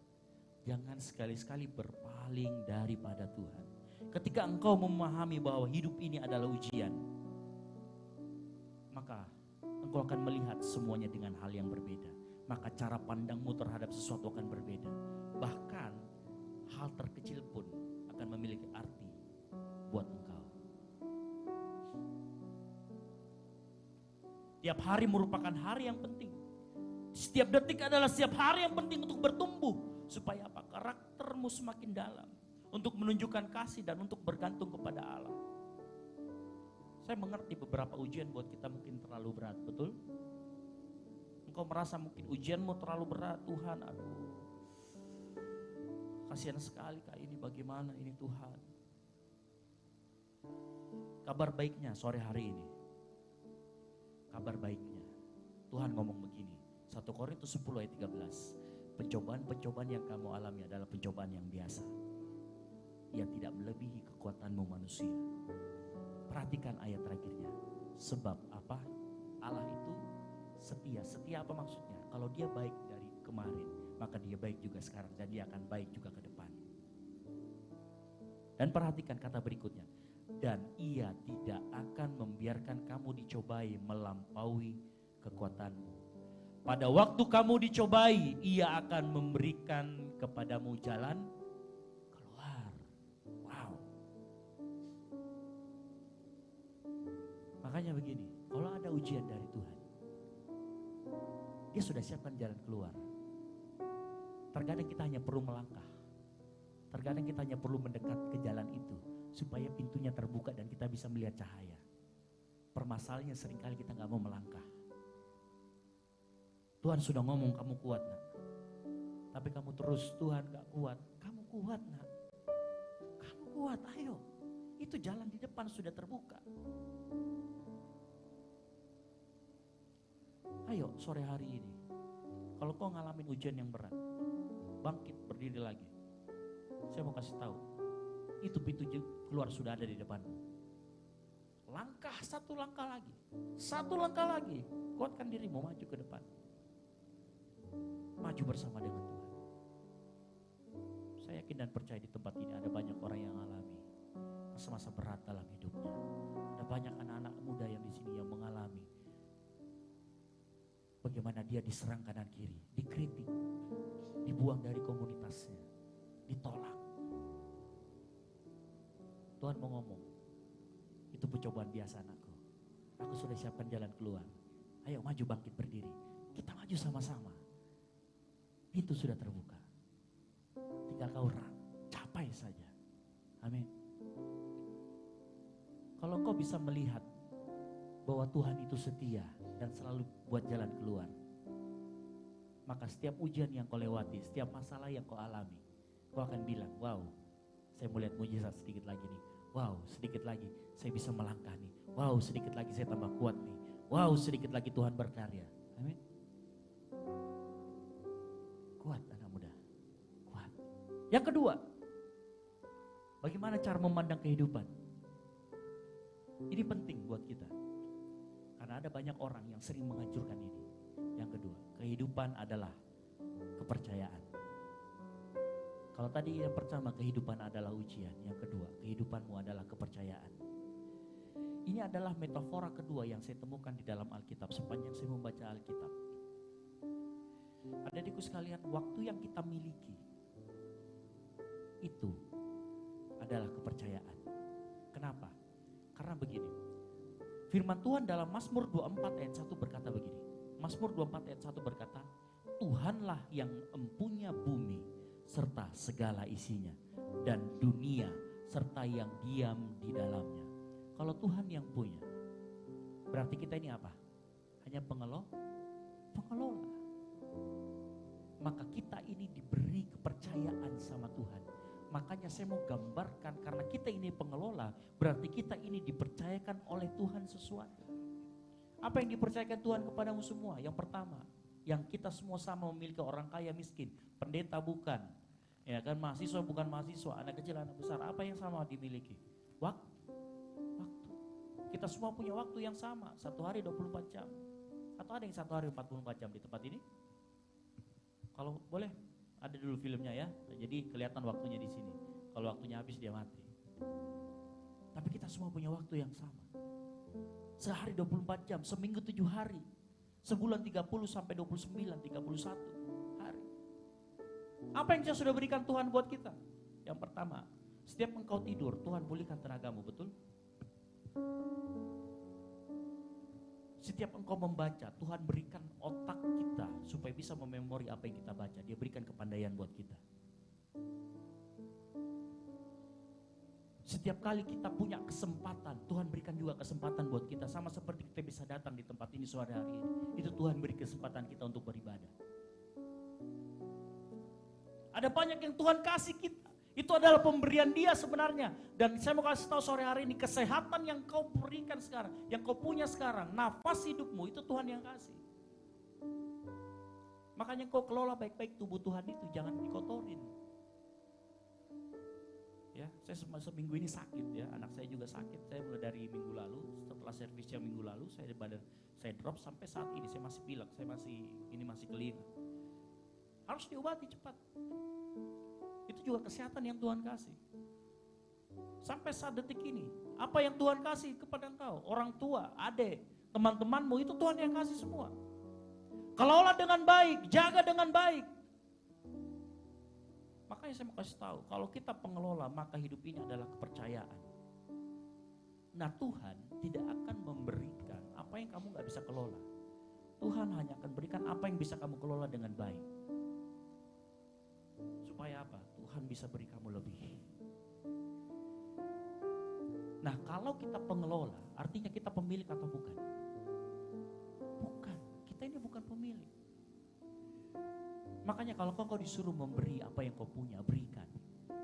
Jangan sekali-sekali berpaling daripada Tuhan. Ketika engkau memahami bahwa hidup ini adalah ujian, maka engkau akan melihat semuanya dengan hal yang berbeda. Maka cara pandangmu terhadap sesuatu akan berbeda. Bahkan hal terkecil pun akan memiliki arti buat engkau. Tiap hari merupakan hari yang penting. Setiap detik adalah setiap hari yang penting untuk bertumbuh. Supaya apa? Karaktermu semakin dalam. Untuk menunjukkan kasih dan untuk bergantung kepada Allah. Saya mengerti beberapa ujian buat kita mungkin terlalu berat, betul? Engkau merasa mungkin ujianmu terlalu berat, Tuhan, aduh. Kasihan sekali kak, ini bagaimana ini Tuhan. Kabar baiknya sore hari ini. Kabar baiknya. Tuhan ngomong begini. 1 Korintus 10 ayat 13. Pencobaan-pencobaan yang kamu alami adalah pencobaan yang biasa. Ia tidak melebihi kekuatanmu manusia. Perhatikan ayat terakhirnya. Sebab apa? Allah itu setia. Setia apa maksudnya? Kalau dia baik dari kemarin, maka dia baik juga sekarang dan dia akan baik juga ke depan. Dan perhatikan kata berikutnya. Dan ia tidak akan membiarkan kamu dicobai melampaui kekuatanmu. Pada waktu kamu dicobai, ia akan memberikan kepadamu jalan keluar. Wow. Makanya begini, kalau ada ujian dari Tuhan, dia sudah siapkan jalan keluar. Terkadang kita hanya perlu melangkah. Terkadang kita hanya perlu mendekat ke jalan itu supaya pintunya terbuka dan kita bisa melihat cahaya. Permasalahannya seringkali kita gak mau melangkah. Tuhan sudah ngomong kamu kuat nak. Tapi kamu terus Tuhan gak kuat. Kamu kuat nak. Kamu kuat, ayo. Itu jalan di depan sudah terbuka. Ayo sore hari ini. Kalau kau ngalamin ujian yang berat, bangkit berdiri lagi. Saya mau kasih tahu, itu pintu keluar sudah ada di depanmu. Langkah satu langkah lagi, kuatkan dirimu maju ke depan. Maju bersama dengan Tuhan. Saya yakin dan percaya di tempat ini ada banyak orang yang mengalami masa-masa berat dalam hidupnya. Ada banyak anak-anak muda yang di sini yang mengalami bagaimana dia diserang kanan kiri, dikritik, dibuang dari komunitasnya, ditolak. Tuhan mau ngomong, itu percobaan biasa anakku. Aku sudah siapkan jalan keluar. Ayo maju bangkit berdiri. Kita maju sama-sama. Pintu sudah terbuka. Tinggal kau capai saja. Amin. Kalau engkau bisa melihat bahwa Tuhan itu setia dan selalu buat jalan keluar, maka setiap ujian yang kau lewati, setiap masalah yang kau alami, kau akan bilang, wow, saya mau lihat mujizat sedikit lagi nih. Wow, sedikit lagi saya bisa melangkah nih. Wow, sedikit lagi saya tambah kuat nih. Wow, sedikit lagi Tuhan berkarya. Amin. Kuat anak muda, kuat. Yang kedua, bagaimana cara memandang kehidupan? Ini penting buat kita. Karena ada banyak orang yang sering menghancurkan ini. Yang kedua, kehidupan adalah kepercayaan. Kalau tadi yang pertama kehidupan adalah ujian, yang kedua kehidupanmu adalah kepercayaan. Ini adalah metafora kedua yang saya temukan di dalam Alkitab sepanjang saya membaca Alkitab. Adik-adikku sekalian, waktu yang kita miliki itu adalah kepercayaan. Kenapa? Karena begini, firman Tuhan dalam Mazmur 24 ayat 1 berkata begini. Mazmur 24 ayat 1 berkata, Tuhanlah yang empunya bumi serta segala isinya, dan dunia serta yang diam di dalamnya. Kalau Tuhan yang punya, berarti kita ini apa? Hanya pengelola. Maka kita ini diberi kepercayaan sama Tuhan. Makanya saya mau gambarkan, karena kita ini pengelola, berarti kita ini dipercayakan oleh Tuhan sesuatu. Apa yang dipercayakan Tuhan kepadamu semua? Yang pertama, yang kita semua sama memiliki, orang kaya miskin, pendeta bukan, ya kan, mahasiswa bukan mahasiswa, anak kecil anak besar, apa yang sama dimiliki? Waktu. Kita semua punya waktu yang sama, satu hari 24 jam. Atau ada yang satu hari 44 jam di tempat ini? Kalau boleh, ada dulu filmnya ya, jadi kelihatan waktunya di sini. Kalau waktunya habis dia mati. Tapi kita semua punya waktu yang sama. Sehari 24 jam, seminggu 7 hari. Sebulan 30 sampai 29, 31 hari. Apa yang sudah berikan Tuhan buat kita? Yang pertama, setiap engkau tidur, Tuhan pulihkan tenagamu, betul? Setiap engkau membaca, Tuhan berikan otak kita supaya bisa mememori apa yang kita baca. Dia berikan kepandaian buat kita. Setiap kali kita punya kesempatan, Tuhan berikan juga kesempatan buat kita. Sama seperti kita bisa datang di tempat ini sore hari ini. Itu Tuhan beri kesempatan kita untuk beribadah. Ada banyak yang Tuhan kasih kita. Itu adalah pemberian Dia sebenarnya. Dan saya mau kasih tahu sore hari ini, kesehatan yang kau berikan sekarang, yang kau punya sekarang, nafas hidupmu itu Tuhan yang kasih. Makanya kau kelola baik-baik tubuh Tuhan itu, jangan dikotorin. Ya, saya seminggu ini sakit ya, anak saya juga sakit. Saya mulai dari minggu lalu, setelah servisnya minggu lalu, saya drop sampai saat ini saya masih pilek, saya masih kelinga. Harus diobati cepat. Itu juga kesehatan yang Tuhan kasih. Sampai saat detik ini, apa yang Tuhan kasih kepada engkau, orang tua, adik, teman-temanmu, itu Tuhan yang kasih semua. Kelola dengan baik, jaga dengan baik. Makanya saya mau kasih tahu, kalau kita pengelola maka hidup ini adalah kepercayaan. Nah Tuhan tidak akan memberikan apa yang kamu gak bisa kelola. Tuhan hanya akan berikan apa yang bisa kamu kelola dengan baik. Supaya apa? Tuhan bisa beri kamu lebih. Nah kalau kita pengelola, artinya kita pemilik atau bukan? Bukan, kita ini bukan pemilik. Makanya kalau kau disuruh memberi apa yang kau punya, berikan.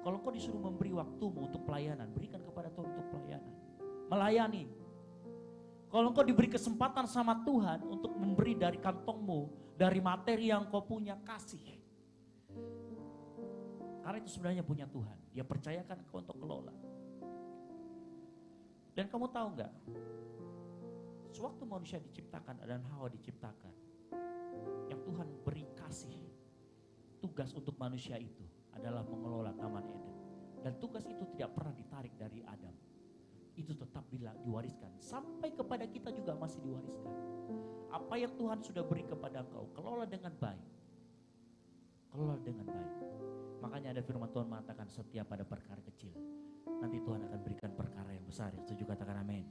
Kalau kau disuruh memberi waktumu untuk pelayanan, berikan kepada Tuhan untuk pelayanan. Melayani. Kalau kau diberi kesempatan sama Tuhan untuk memberi dari kantongmu, dari materi yang kau punya, kasih. Karena itu sebenarnya punya Tuhan. Dia percayakan kau untuk kelola. Dan kamu tahu nggak? Sewaktu manusia diciptakan dan Hawa diciptakan, yang Tuhan beri kasih. Tugas untuk manusia itu adalah mengelola Taman Eden. Dan tugas itu tidak pernah ditarik dari Adam. Itu tetap diwariskan. Sampai kepada kita juga masih diwariskan. Apa yang Tuhan sudah beri kepada engkau, kelola dengan baik. Kelola dengan baik. Makanya ada firman Tuhan mengatakan setia pada perkara kecil. Nanti Tuhan akan berikan perkara yang besar. Yang setuju katakan amin.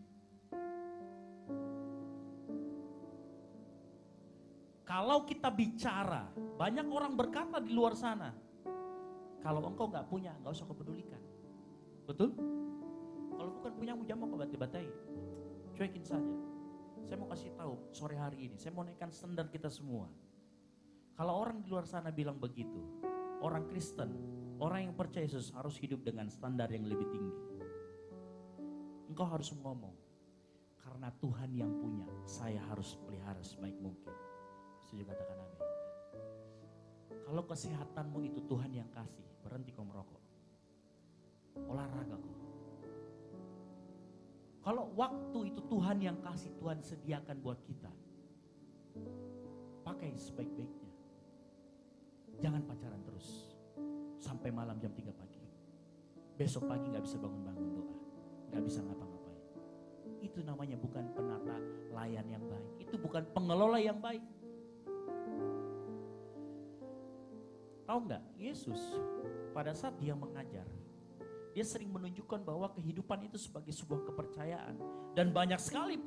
Kalau kita bicara, banyak orang berkata di luar sana, kalau engkau gak punya, gak usah kau pedulikan. Betul? Kalau bukan punyamu, jangan kau batai-batai. Cuekin saja. Saya mau kasih tahu sore hari ini, saya mau naikkan standar kita semua. Kalau orang di luar sana bilang begitu, orang Kristen, orang yang percaya Yesus harus hidup dengan standar yang lebih tinggi. Engkau harus ngomong, karena Tuhan yang punya, saya harus pelihara sebaik mungkin. Setuju katakan amin. Kalau kesehatanmu itu Tuhan yang kasih, berhenti kau merokok. Olahraga kau. Kalau waktu itu Tuhan yang kasih, Tuhan sediakan buat kita, pakai sebaik-baiknya. Jangan pacaran terus sampai malam jam 3 pagi. Besok pagi gak bisa bangun-bangun doa, gak bisa ngapa-ngapain. Itu namanya bukan penata layan yang baik. Itu bukan pengelola yang baik. Tahu nggak, Yesus pada saat dia mengajar, dia sering menunjukkan bahwa kehidupan itu sebagai sebuah kepercayaan. Dan banyak sekali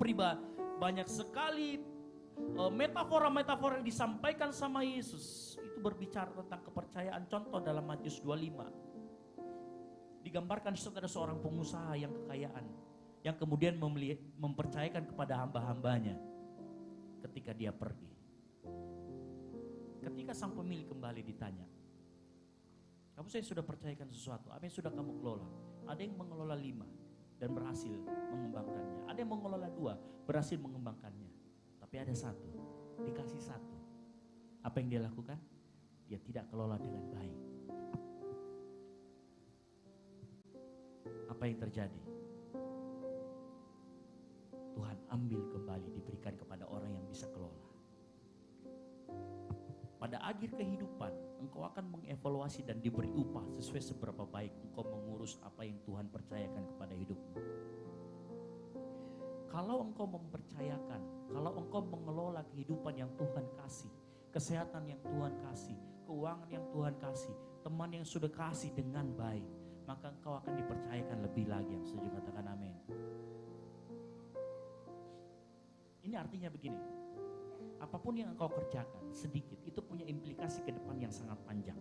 metafora-metafora yang disampaikan sama Yesus. Itu berbicara tentang kepercayaan. Contoh dalam Matius 25. Digambarkan ada seorang pengusaha yang kekayaan. Yang kemudian mempercayakan kepada hamba-hambanya ketika dia pergi. Ketika sang pemilik kembali ditanya, kamu saya sudah percayakan sesuatu, apa yang sudah kamu kelola? Ada yang mengelola 5 dan berhasil mengembangkannya. Ada yang mengelola 2, berhasil mengembangkannya. Tapi ada 1, dikasih 1. Apa yang dia lakukan? Dia tidak kelola dengan baik. Apa yang terjadi? Tuhan ambil kembali, diberikan kepada orang yang bisa kelola. Pada akhir kehidupan, engkau akan mengevaluasi dan diberi upah sesuai seberapa baik engkau mengurus apa yang Tuhan percayakan kepada hidupmu. Kalau engkau mempercayakan, kalau engkau mengelola kehidupan yang Tuhan kasih, kesehatan yang Tuhan kasih, keuangan yang Tuhan kasih, teman yang sudah kasih dengan baik, maka engkau akan dipercayakan lebih lagi. Yang setuju katakan amin. Ini artinya begini. Apapun yang engkau kerjakan sedikit, itu punya implikasi ke depan yang sangat panjang.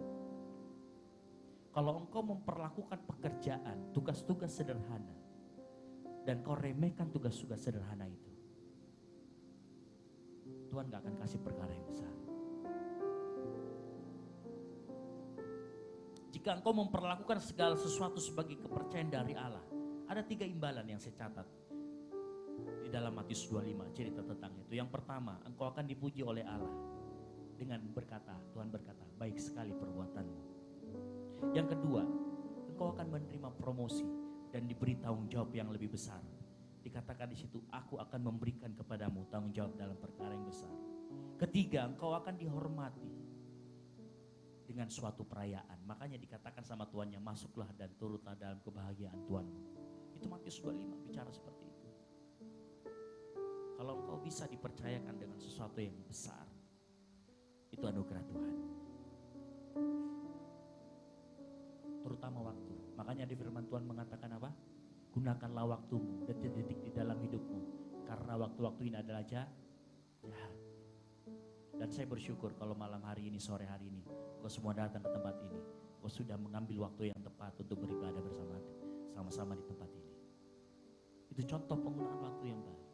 Kalau engkau memperlakukan pekerjaan, tugas-tugas sederhana, dan kau remehkan tugas-tugas sederhana itu, Tuhan gak akan kasih perkara yang besar. Jika engkau memperlakukan segala sesuatu sebagai kepercayaan dari Allah, ada 3 imbalan yang saya catat. Dalam Matius 25 cerita tentang itu. Yang pertama, engkau akan dipuji oleh Allah dengan berkata, Tuhan berkata, baik sekali perbuatanmu. Yang kedua, engkau akan menerima menerima promosi dan diberi tanggung jawab yang lebih besar. Dikatakan di situ, aku akan memberikan kepadamu tanggung jawab dalam perkara yang besar. Ketiga, engkau akan dihormati dengan suatu perayaan. Makanya dikatakan sama Tuannya, masuklah dan turutlah dalam kebahagiaan Tuhanmu. Itu Matius 25 bicara seperti itu. Kalau engkau bisa dipercayakan dengan sesuatu yang besar, itu anugerah Tuhan. Terutama waktu. Makanya di firman Tuhan mengatakan apa? Gunakanlah waktumu, detik-detik di dalam hidupmu. Karena waktu-waktu ini adalah jahat. Dan saya bersyukur kalau malam hari ini, sore hari ini, kau semua datang ke tempat ini. Kau sudah mengambil waktu yang tepat untuk beribadah sama-sama di tempat ini. Itu contoh penggunaan waktu yang baik.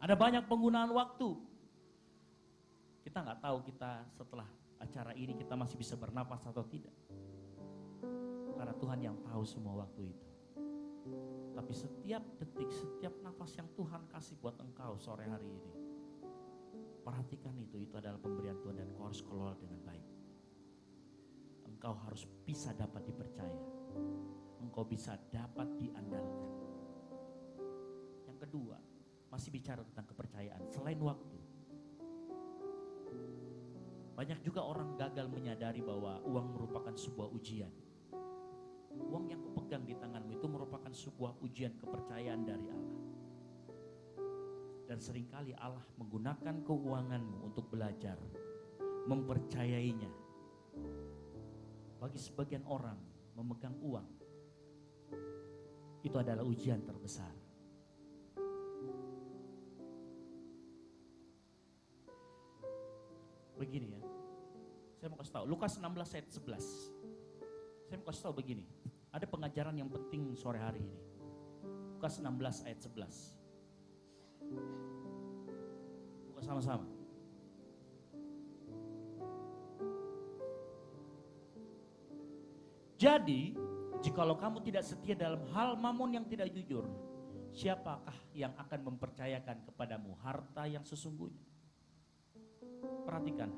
Ada banyak penggunaan waktu. Kita nggak tahu kita setelah acara ini kita masih bisa bernapas atau tidak. Karena Tuhan yang tahu semua waktu itu. Tapi setiap detik, setiap nafas yang Tuhan kasih buat engkau sore hari ini, perhatikan itu adalah pemberian Tuhan dan engkau harus kelola dengan baik. Engkau harus bisa dapat dipercaya. Engkau bisa dapat diandalkan. Yang kedua, masih bicara tentang kepercayaan. Selain waktu, banyak juga orang gagal menyadari bahwa uang merupakan sebuah ujian. Uang yang kau pegang di tanganmu itu merupakan sebuah ujian kepercayaan dari Allah. Dan seringkali Allah menggunakan keuanganmu untuk belajar, mempercayainya. Bagi sebagian orang memegang uang, itu adalah ujian terbesar. Begini ya, saya mau kasih tahu, Lukas 16 ayat 11. Saya mau kasih tahu begini, ada pengajaran yang penting sore hari ini. Lukas 16 ayat 11. Buka sama-sama. Jadi, jikalau kamu tidak setia dalam hal mamon yang tidak jujur, siapakah yang akan mempercayakan kepadamu harta yang sesungguhnya? Perhatikan.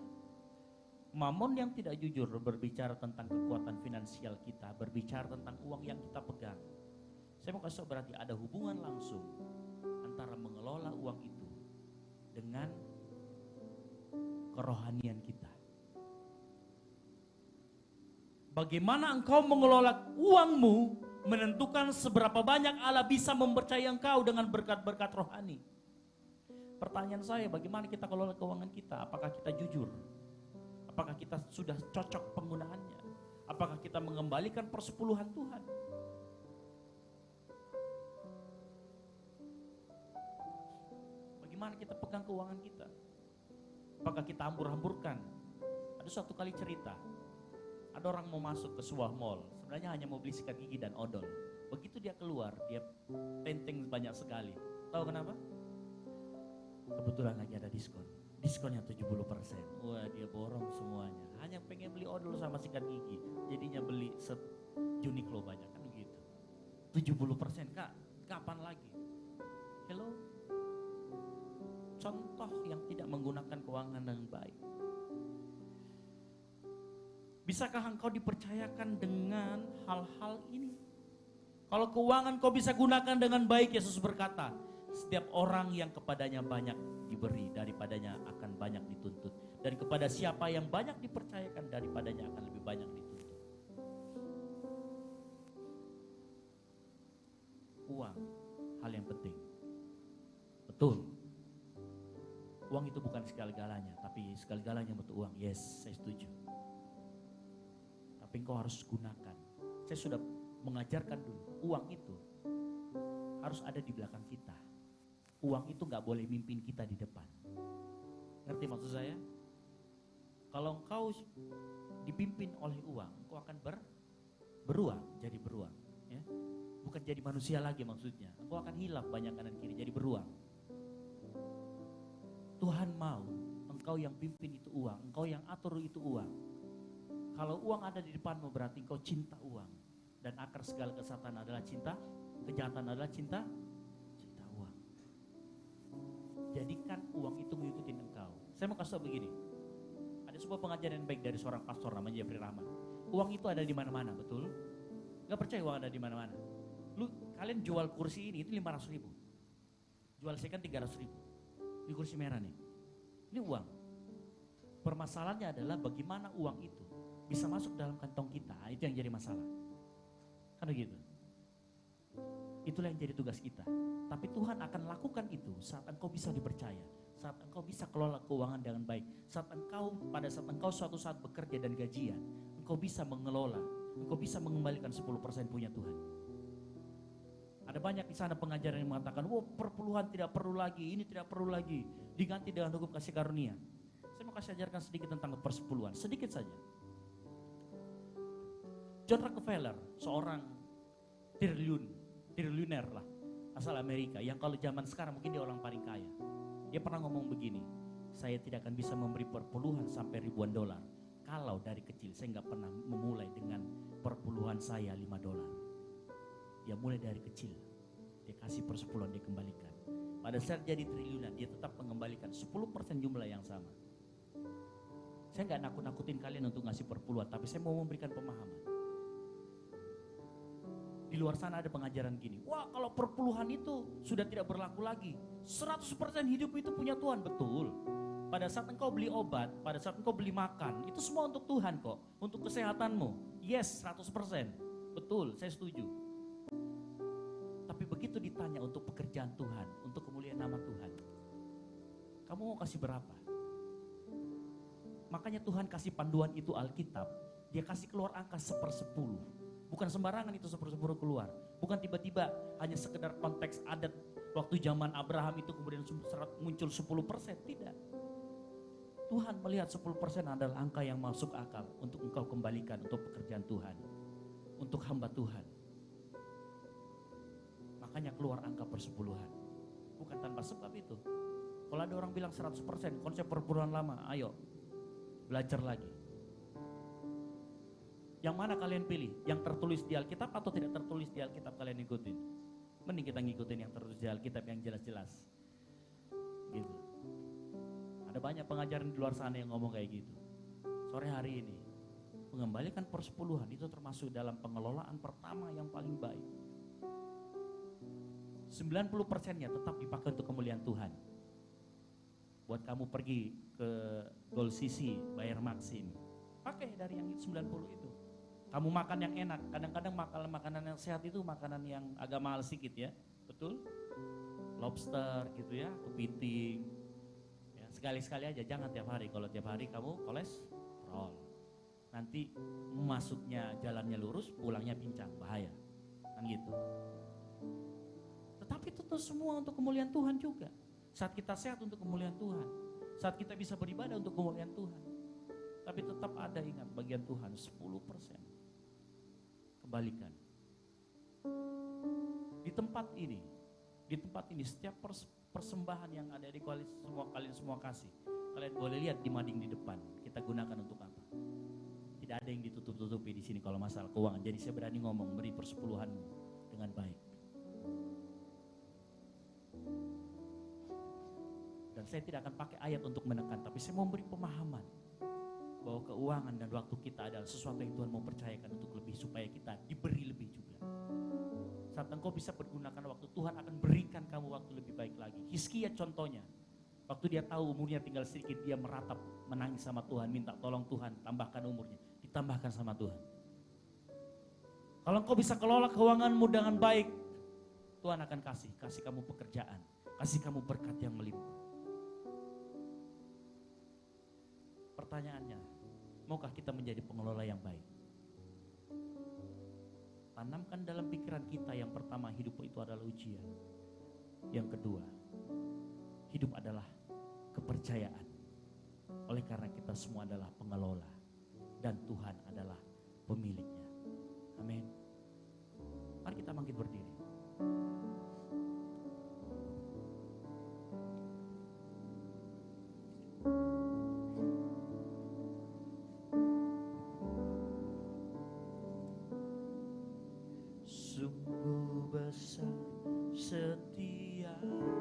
Mamon yang tidak jujur berbicara tentang kekuatan finansial kita, berbicara tentang uang yang kita pegang. Saya mau kasih tahu berarti ada hubungan langsung antara mengelola uang itu dengan kerohanian kita. Bagaimana engkau mengelola uangmu menentukan seberapa banyak Allah bisa mempercayai engkau dengan berkat-berkat rohani. Pertanyaan saya, bagaimana kita kelola keuangan kita? Apakah kita jujur? Apakah kita sudah cocok penggunaannya? Apakah kita mengembalikan persepuluhan Tuhan? Bagaimana kita pegang keuangan kita? Apakah kita hambur-hamburkan? Ada suatu kali cerita, ada orang mau masuk ke sebuah mall, sebenarnya hanya mau beli sikat gigi dan odol. Begitu dia keluar, dia tenteng banyak sekali. Tahu kenapa? Kebetulan lagi ada diskon. Diskonnya 70%. Wah, dia borong semuanya. Hanya pengen beli odol sama sikat gigi. Jadinya beli Uniqlo banyak kan begitu. 70%, Kak. Kapan lagi? Hello? Contoh yang tidak menggunakan keuangan dengan baik. Bisakah engkau dipercayakan dengan hal-hal ini? Kalau keuangan kau bisa gunakan dengan baik, Yesus berkata, setiap orang yang kepadanya banyak diberi, daripadanya akan banyak dituntut. Dan kepada siapa yang banyak dipercayakan, daripadanya akan lebih banyak dituntut. Uang, hal yang penting. Betul. Uang itu bukan segala-galanya, tapi segala-galanya butuh uang. Yes, saya setuju. Tapi engkau harus gunakan. Saya sudah mengajarkan dulu, uang itu harus ada di belakang kita. Uang itu gak boleh mimpin kita di depan. Ngerti maksud saya? Kalau engkau dipimpin oleh uang, engkau akan beruang, jadi beruang. Ya? Bukan jadi manusia lagi maksudnya. Engkau akan hilaf banyak kanan kiri, jadi beruang. Tuhan mau engkau yang pimpin itu uang, engkau yang atur itu uang. Kalau uang ada di depanmu berarti engkau cinta uang. Dan akar segala kesatuan adalah cinta, kejahatan adalah cinta uang. Jadikan uang itu mengikuti engkau. Saya mau kasih tau begini. Ada sebuah pengajaran yang baik dari seorang pastor namanya Jeffrey Rahman. Uang itu ada di mana-mana, betul? Gak percaya uang ada di mana-mana. Kalian jual kursi ini itu 500 ribu. Jual second 300 ribu. Ini kursi merah nih. Ini uang. Permasalahannya adalah bagaimana uang itu bisa masuk dalam kantong kita. Itu yang jadi masalah. Kan begitu. Itulah yang jadi tugas kita. Tapi Tuhan akan lakukan itu saat engkau bisa dipercaya. Saat engkau bisa kelola keuangan dengan baik. Pada saat engkau suatu saat bekerja dan gajian. Engkau bisa mengelola. Engkau bisa mengembalikan 10% punya Tuhan. Ada banyak di sana pengajaran yang mengatakan, perpuluhan tidak perlu lagi, ini tidak perlu lagi. Diganti dengan hukum kasih karunia. Saya mau kasih ajarkan sedikit tentang persepuluhan. Sedikit saja. John Rockefeller, seorang triliuner lah, asal Amerika, yang kalau zaman sekarang mungkin dia orang paling kaya. Dia pernah ngomong begini, saya tidak akan bisa memberi perpuluhan sampai ribuan dolar. Kalau dari kecil saya nggak pernah memulai dengan perpuluhan saya $5. Dia mulai dari kecil, dia kasih persepuluhan, dia kembalikan. Pada saat jadi triliunan, dia tetap mengembalikan 10% jumlah yang sama. Saya nggak nakut-nakutin kalian untuk ngasih perpuluhan, tapi saya mau memberikan pemahaman. Di luar sana ada pengajaran gini, kalau perpuluhan itu sudah tidak berlaku lagi. 100% hidup itu punya Tuhan, betul. Pada saat engkau beli obat, pada saat engkau beli makan, itu semua untuk Tuhan kok. Untuk kesehatanmu, yes 100%. Betul, saya setuju. Tapi begitu ditanya untuk pekerjaan Tuhan, untuk kemuliaan nama Tuhan, kamu mau kasih berapa? Makanya Tuhan kasih panduan itu Alkitab, dia kasih keluar angka 1/10. Bukan sembarangan itu 1/10 keluar. Bukan tiba-tiba hanya sekedar konteks adat waktu zaman Abraham itu kemudian muncul 10%. Tidak. Tuhan melihat 10% adalah angka yang masuk akal untuk engkau kembalikan untuk pekerjaan Tuhan. Untuk hamba Tuhan. Makanya keluar angka persepuluhan. Bukan tanpa sebab itu. Kalau ada orang bilang 100% konsep perpuluhan lama, ayo belajar lagi. Yang mana kalian pilih? Yang tertulis di Alkitab atau tidak tertulis di Alkitab kalian ikutin? Mending kita ngikutin yang tertulis di Alkitab yang jelas-jelas. Gitu. Ada banyak pengajaran di luar sana yang ngomong kayak gitu. Sore hari ini, mengembalikan persepuluhan itu termasuk dalam pengelolaan pertama yang paling baik. 90%-nya tetap dipakai untuk kemuliaan Tuhan. Buat kamu pergi ke Gold CC, bayar Maxim, pakai dari yang 90 itu. Kamu makan yang enak, kadang-kadang makanan yang sehat itu makanan yang agak mahal sedikit ya, betul? Lobster gitu ya, kepiting. Ya, sekali-sekali aja, jangan tiap hari. Kalau tiap hari kamu kolesterol. Nanti masuknya jalannya lurus, pulangnya pincang, bahaya. Kan gitu. Tetapi itu semua untuk kemuliaan Tuhan juga. Saat kita sehat untuk kemuliaan Tuhan. Saat kita bisa beribadah untuk kemuliaan Tuhan. Tapi tetap ada, ingat, bagian Tuhan 10%. Kembalikan. Di tempat ini setiap persembahan yang ada di kalian semua kasih. Kalian boleh lihat di mading di depan. Kita gunakan untuk apa? Tidak ada yang ditutup-tutupi di sini kalau masalah keuangan. Jadi saya berani ngomong, beri persepuluhanmu dengan baik. Dan saya tidak akan pakai ayat untuk menekan, tapi saya mau beri pemahaman bahwa keuangan dan waktu kita adalah sesuatu yang Tuhan mau percayakan untuk lebih, supaya kita diberi lebih juga. Saat engkau bisa pergunakan waktu, Tuhan akan berikan kamu waktu lebih baik lagi. Hizkia contohnya, waktu dia tahu umurnya tinggal sedikit, dia meratap, menangis sama Tuhan, minta tolong Tuhan, tambahkan umurnya, ditambahkan sama Tuhan. Kalau engkau bisa kelola keuanganmu dengan baik, Tuhan akan kasih kamu pekerjaan, kasih kamu berkat yang melimpah. Pertanyaannya, maukah kita menjadi pengelola yang baik? Tanamkan dalam pikiran kita, yang pertama, hidup itu adalah ujian. Yang kedua, hidup adalah kepercayaan. Oleh karena kita semua adalah pengelola dan Tuhan adalah pemiliknya. Amin. Mari kita bangkit berdiri. Sungguh besar setiamu,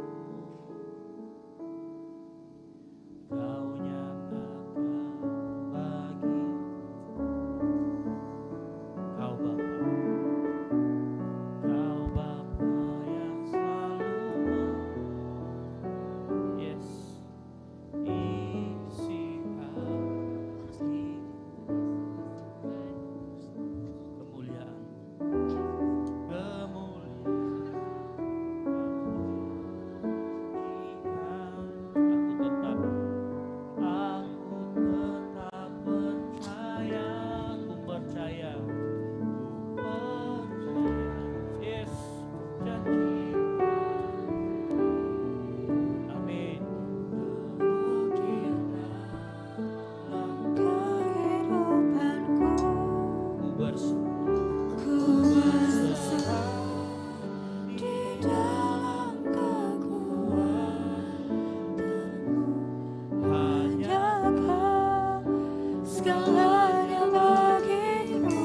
Kau nyatakan bagi Kau Bapa. segalanya bagiku.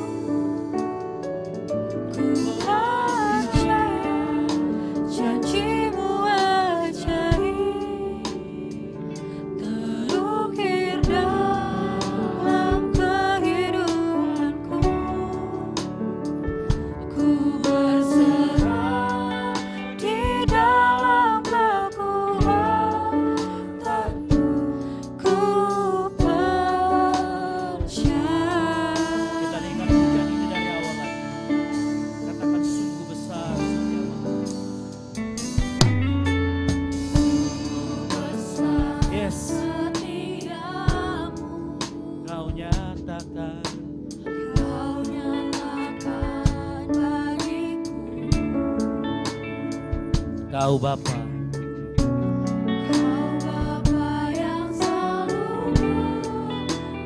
Ku percaya janjimu ajaib, terukir dalam kehidupanku. Ku berserah di dalam kekuatanmu. Ku percaya. Kita ingat pujian ini dari awal lagi. Katakan sungguh besar setiamu. Yes. Setiamu Kau nyatakan Kau nyatakan bagiku. Kau Bapa. Kau Bapa yang selalu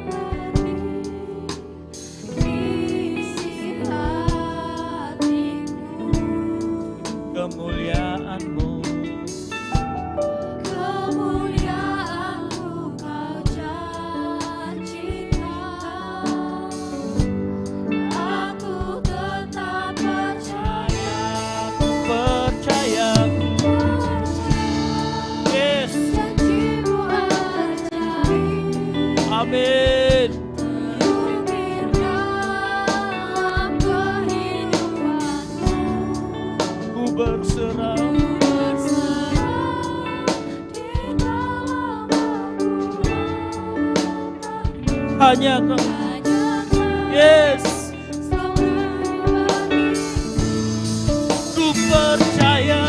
mengerti isi hatiku. Kemuliaan-Mu Kemuliaan-Mu Kau janjikan. Aku tetap percaya. percaya. Yes. Janjimu ajaib, Amin. terukir dalam kehidupanku. Ku berserah. Berserah di dalam kekuatanmu. Hanya Kau. Hanya Kau Yes. selamanya bagiku. Ku percaya.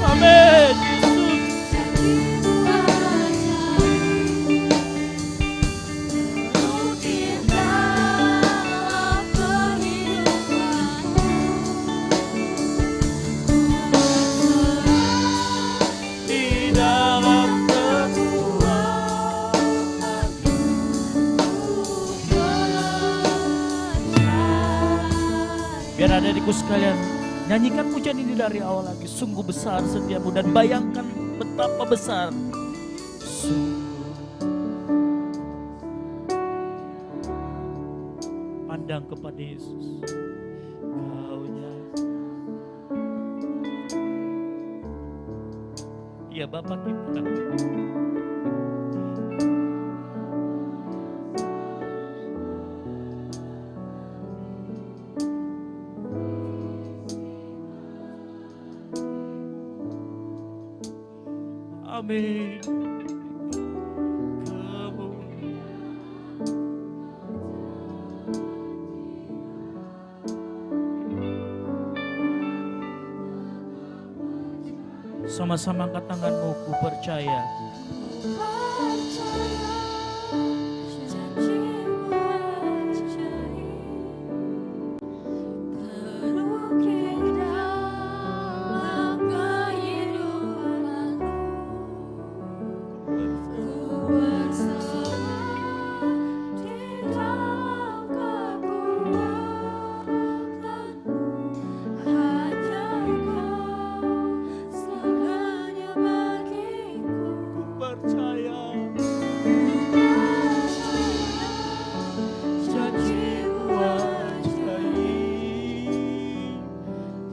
Amin. Yesus. Janjimu ajaib, terukir dalam kehidupanku. Ku berserah Di dalam kekuatanmu. Ku percaya. Biar adikku sekalian, nyanyikan pujian ini dari awal lagi. Sungguh besar setiamu, dan bayangkan betapa besar. Sungguh. Pandang kepada Yesus. Kau Iya Bapa kita. Amin. Kamu sama-sama angkat tanganmu, ku percaya. Percaya janjimu ajaib, terukir dalam kehidupanku. Ku berserah di dalam kekuatanmu. Hanya Kau segalanya bagiku. Ku percaya. Janjimu Ajaib,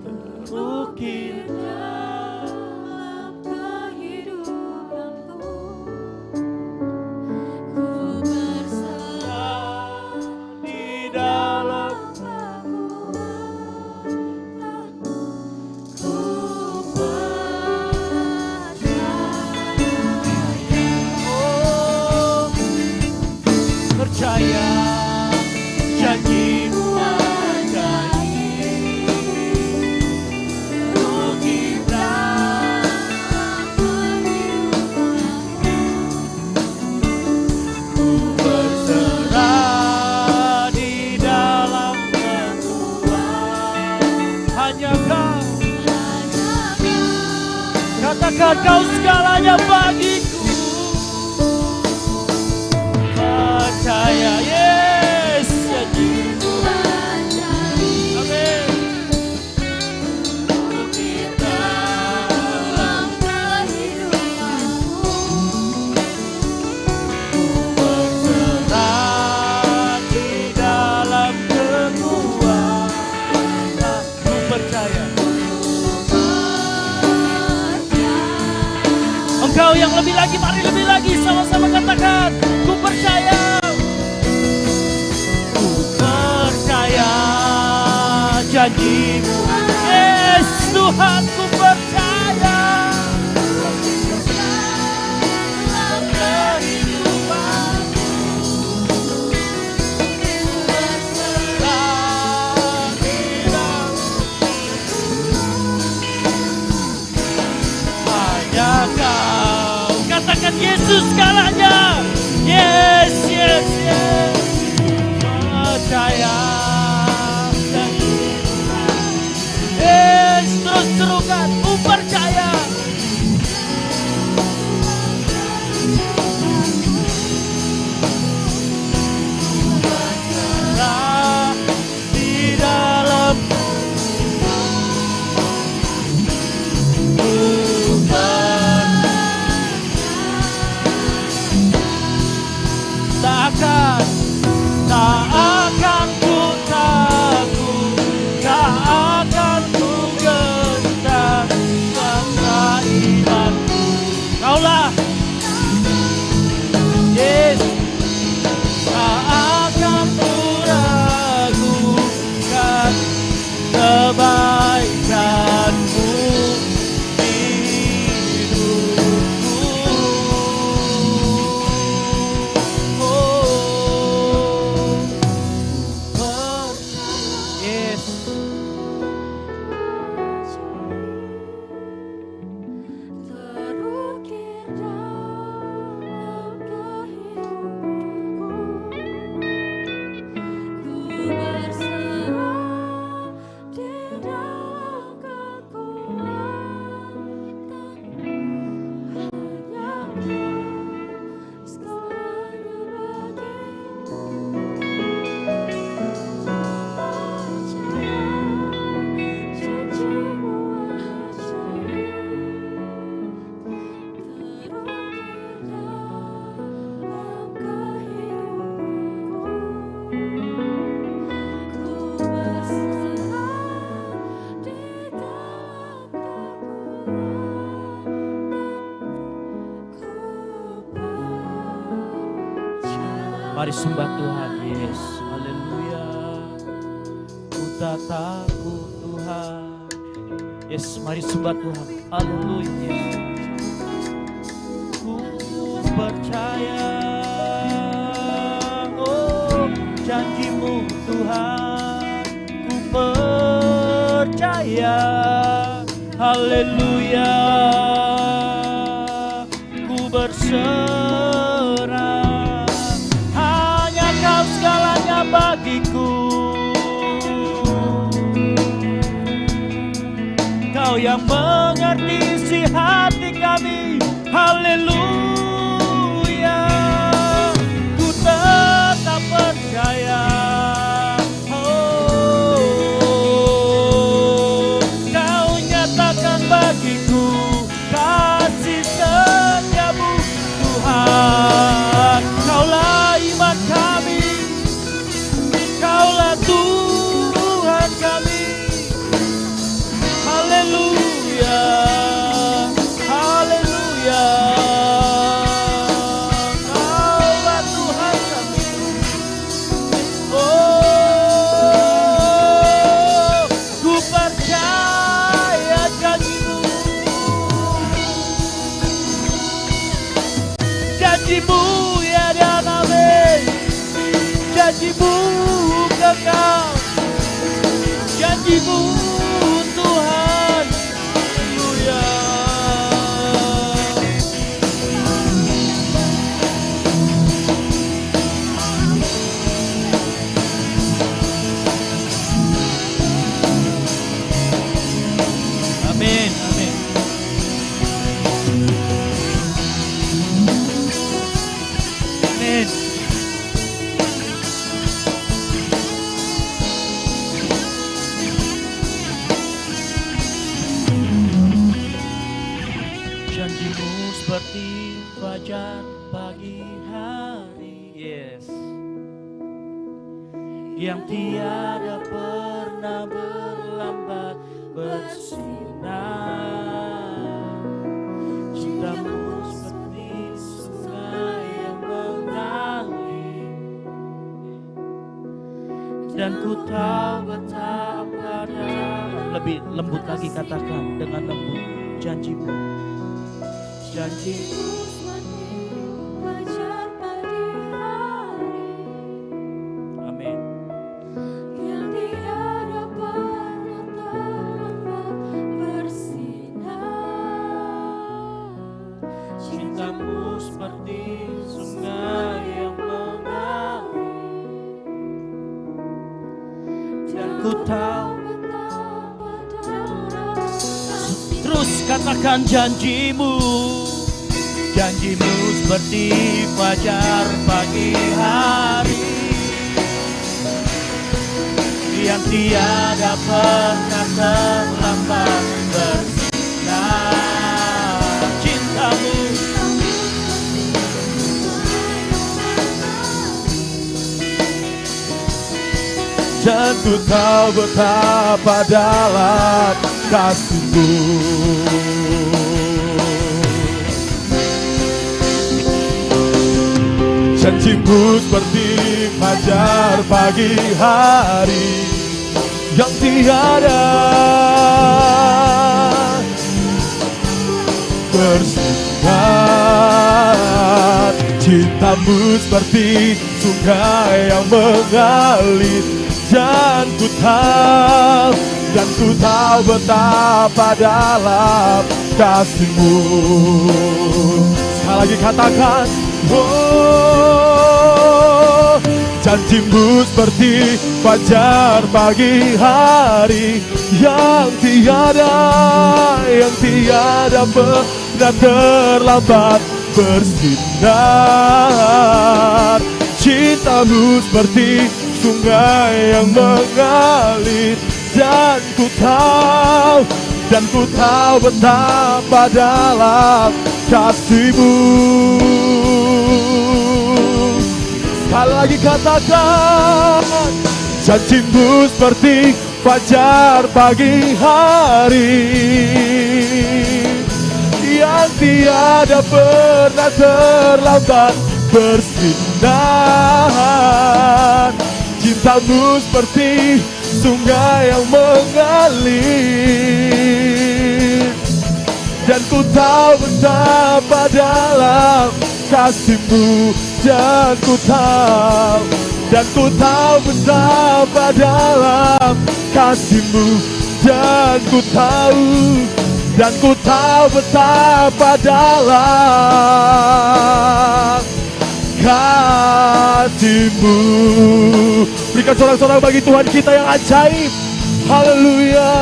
terukir dalam kehidupanku. Ku berserah di dalam. kekuatanmu. Ku percaya. Oh, percaya janjimu ajaib, terukir dalam ku berserah di dalam kekuatan. Hanya Kau. Katakan Kau segalanya bagiku. Percaya, yes, janjimu. Amin. Terukir dalam ku berserah Lebih lagi, mari lebih lagi, sama-sama katakan, ku percaya. Ku percaya janji-Mu. Yes, Tuhan, ku percaya. Katakan Yesus segalanya. Yes, yes, yes. Percaya. Yes, terus serukan. Ku percaya. Di dalam tak akan ku takut, tak akan ku gentar, karena imanku. Kaulah, yes, tak akan ku ragukan kebaikan-Mu di hidupku. Terukir dalam kehidupanku, ku berserah di dalam kekuatanmu. Hanya Kau segalanya bagiku. Percaya janji-Mu ajaib. Mari sembah Tuhan, yes, haleluya. Ku tak takut Tuhan, yes, mari sembah Tuhan, haleluya, yes. Ku percaya, oh janji-Mu Tuhan, ku percaya, haleluya. Ku berserah, hanya Kau segalanya bagiku. Kau yang mengerti isi hati kami, haleluya. Ku tetap percaya, oh, Kau nyatakan bagiku kasih setiamu, Tuhan. Kaulah iman kami, Kaulah Tuhan kami, haleluya, haleluya. Kaulah Tuhan kami, oh, ku percaya janji-Mu, janji-Mu ya dan amin, janji-Mu kekal, janji-Mu Tuhan, haleluya. Amin, amin. Amin. Janji-Mu seperti fajar pagi hari, yes, yang tiada pernah berlambat bersinar. Cinta-Mu seperti dan ku tahu betapa dalam. Lebih lembut lagi katakan dengan lembut. Janjimu, janjimu. Fajar pagi hari Amin. yang tiada pernah terlambat bersinar. Cintamu seperti sungai yang mengalir, dan ku tahu. Terus katakan janjimu, janjimu seperti fajar pagi hari yang tiada pernah terlambat bersinar. Cintamu dan ku tahu betapa dalam kasih-Mu. Janji-Mu seperti fajar pagi hari yang tiada bersinar. Cinta-Mu seperti sungai yang mengalir, dan ku tahu betapa dalam kasih-Mu. Sekali lagi katakan, oh, janji-Mu seperti fajar pagi hari yang tiada pernah terlambat bersinar. Cinta-Mu seperti sungai yang mengalir, dan ku tahu betapa dalam kasih-Mu. Sekali lagi katakan, janji-Mu seperti fajar pagi hari yang tiada pernah terlambat bersinar. Cinta-Mu seperti sungai yang mengalir, dan ku tahu betapa dalam kasih-Mu. Dan ku tahu betapa dalam kasih-Mu. Dan ku tahu betapa dalam kasih-Mu. Berikan sorak-sorak bagi Tuhan kita yang ajaib. Haleluya.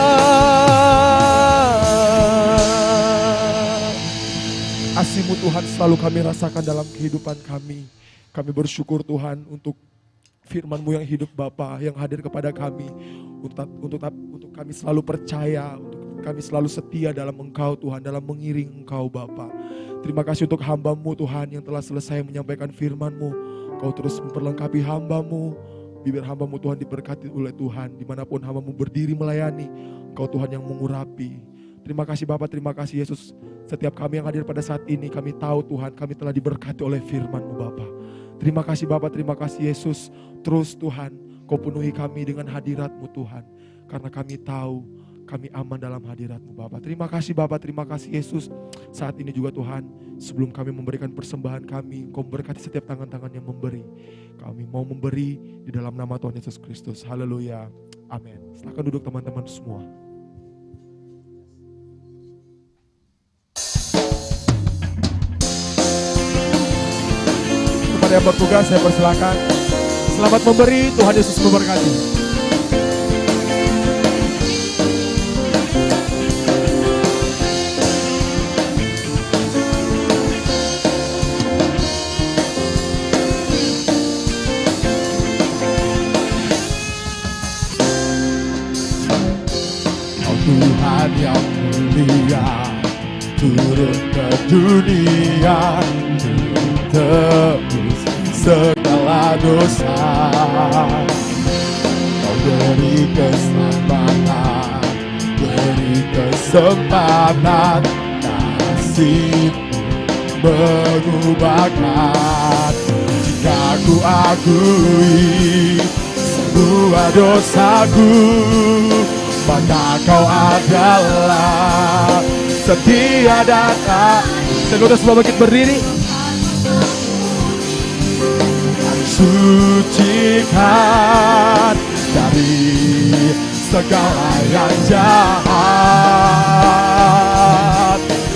Kasih-Mu Tuhan selalu kami rasakan dalam kehidupan kami. Kami bersyukur Tuhan untuk firman-Mu yang hidup Bapa, yang hadir kepada kami. Untuk kami selalu percaya, untuk kami selalu setia dalam Engkau Tuhan, dalam mengiring Engkau Bapa. Terima kasih untuk hamba-Mu Tuhan yang telah selesai menyampaikan firman-Mu. Kau terus memperlengkapi hamba-Mu. Bibir hamba-Mu Tuhan diberkati oleh Tuhan. Dimanapun hamba-Mu berdiri melayani, Kau Tuhan yang mengurapi. Terima kasih Bapa, terima kasih Yesus. Setiap kami yang hadir pada saat ini, kami tahu Tuhan, kami telah diberkati oleh firman-Mu Bapa. Terima kasih Bapa, terima kasih Yesus. Terus Tuhan, Kau penuhi kami dengan hadirat-Mu Tuhan. Karena kami tahu kami aman dalam hadirat-Mu Bapa. Terima kasih Bapa, terima kasih Yesus. Saat ini juga Tuhan, sebelum kami memberikan persembahan kami, Kau memberkati setiap tangan-tangan yang memberi. Kami mau memberi di dalam nama Tuhan Yesus Kristus. Haleluya. Amin. Silakan duduk teman-teman semua. Kepada yang bertugas saya persilakan. Selamat memberi, Tuhan Yesus memberkati. Tuhan yang mulia turun ke dunia, tebus segala dosa. Kau beri keselamatan, beri kesempatan, kasih-Mu mengubahkan. Jika ku akui semua dosaku, maka kau adalah setia dan Saudara semua bangkit berdiri. Sucikan dari segala yang jahat.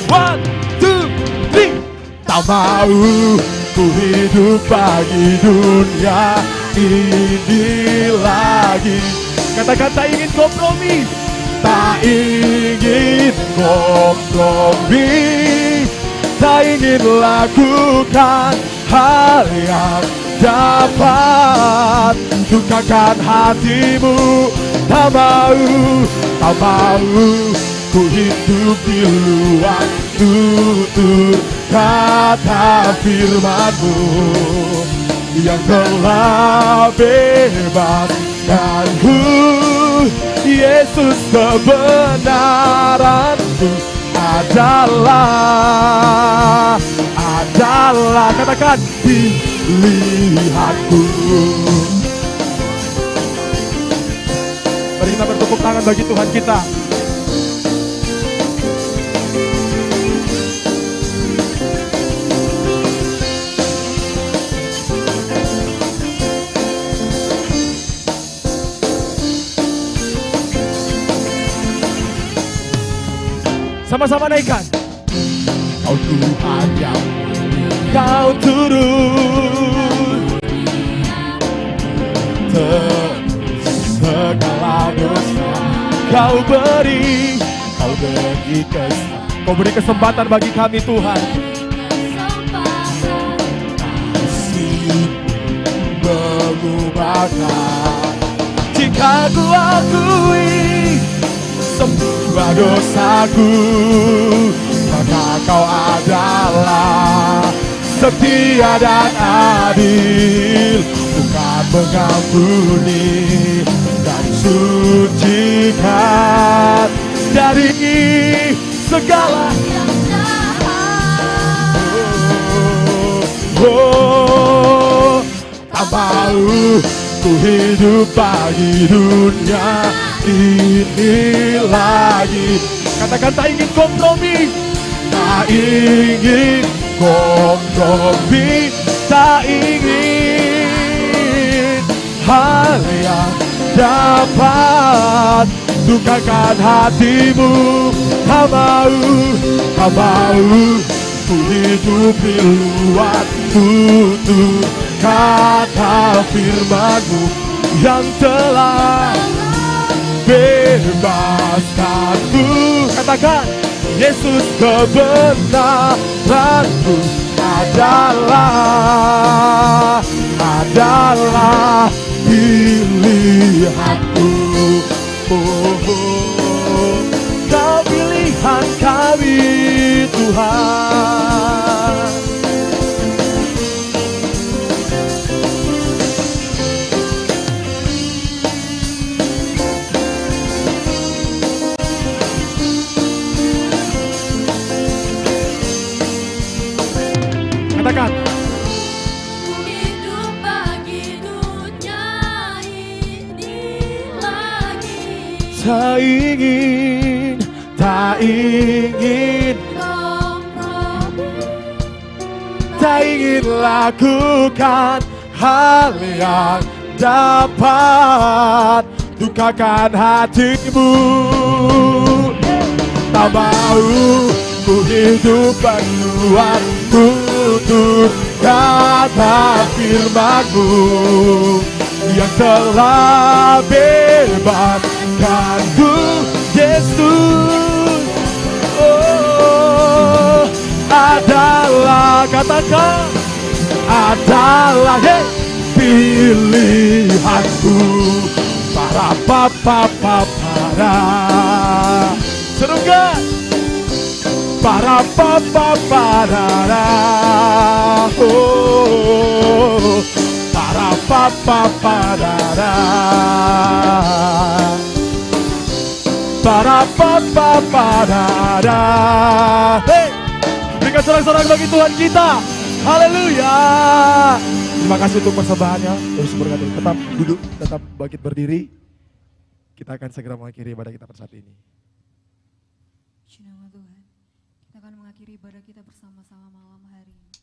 1, 2, 3. Tak mau ku hidup bagi dunia ini lagi. Katakan tak ingin kompromi. Tak ingin kompromi. Tak ingin lakukan hal yang dapat dukakan hatimu. Tak mau ku hidup di luar tutur kata firman-Mu yang telah bebaskanku. Yesus, kebenaran-Mu adalah katakan pilihanku. Mari kita bertepuk tangan bagi Tuhan kita. Sama-sama naikkan. Kau Tuhan yang Kau turun segala dosa. Kau beri kesempatan bagi kami Tuhan. Kasih mengubahkan. Jika ku akui semua dosaku, maka kau adalah setia dan adil, bukan mengampuni dan sucikan dari segala yang jahat. Tak mau ku hidup bagi dunia ini lagi. Katakan tak ingin kompromi. Tak ingin kompromi, tak ingin hal yang dapat dukakan hatimu. Tak mau ku hidup di luar tutur kata firman-Mu yang telah bebaskanku. Katakan, Yesus, kebenaran-Mu adalah pilihanku. Kau pilihan kami Tuhan. Katakan, hidup bagi dunia ini lagi. tak ingin Kompromi, tak ingin lakukan hal yang dapat dukakan hatimu. Tak mau ku hidup luar tutur kata firman-Mu yang telah bebaskanku. Yesus, adalah, katakan, adalah pilihanku. Para serukan para Hey, berikan sorak-sorak bagi Tuhan kita. Haleluya. Terima kasih untuk persembahannya. Terus berkati. Tetap duduk, tetap bangkit berdiri. Kita akan segera mengakhiri ibadah kita pada saat ini. Puji nama Tuhan. Kita akan mengakhiri ibadah kita bersama-sama malam hari ini.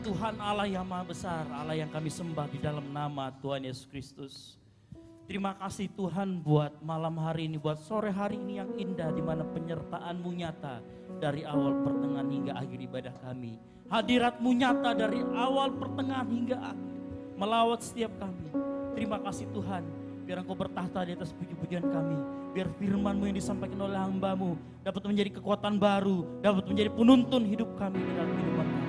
Tuhan Allah yang maha besar, Allah yang kami sembah di dalam nama Tuhan Yesus Kristus. Terima kasih Tuhan buat malam hari ini, buat sore hari ini yang indah, di mana penyertaan-Mu nyata dari awal pertengahan hingga akhir ibadah kami. Hadirat-Mu nyata dari awal pertengahan hingga akhir, melawat setiap kami. Terima kasih Tuhan, biar Engkau bertahta di atas puji-pujian kami. Biar firman-Mu yang disampaikan oleh hamba-Mu dapat menjadi kekuatan baru, dapat menjadi penuntun hidup kami di dalam kehidupan kami.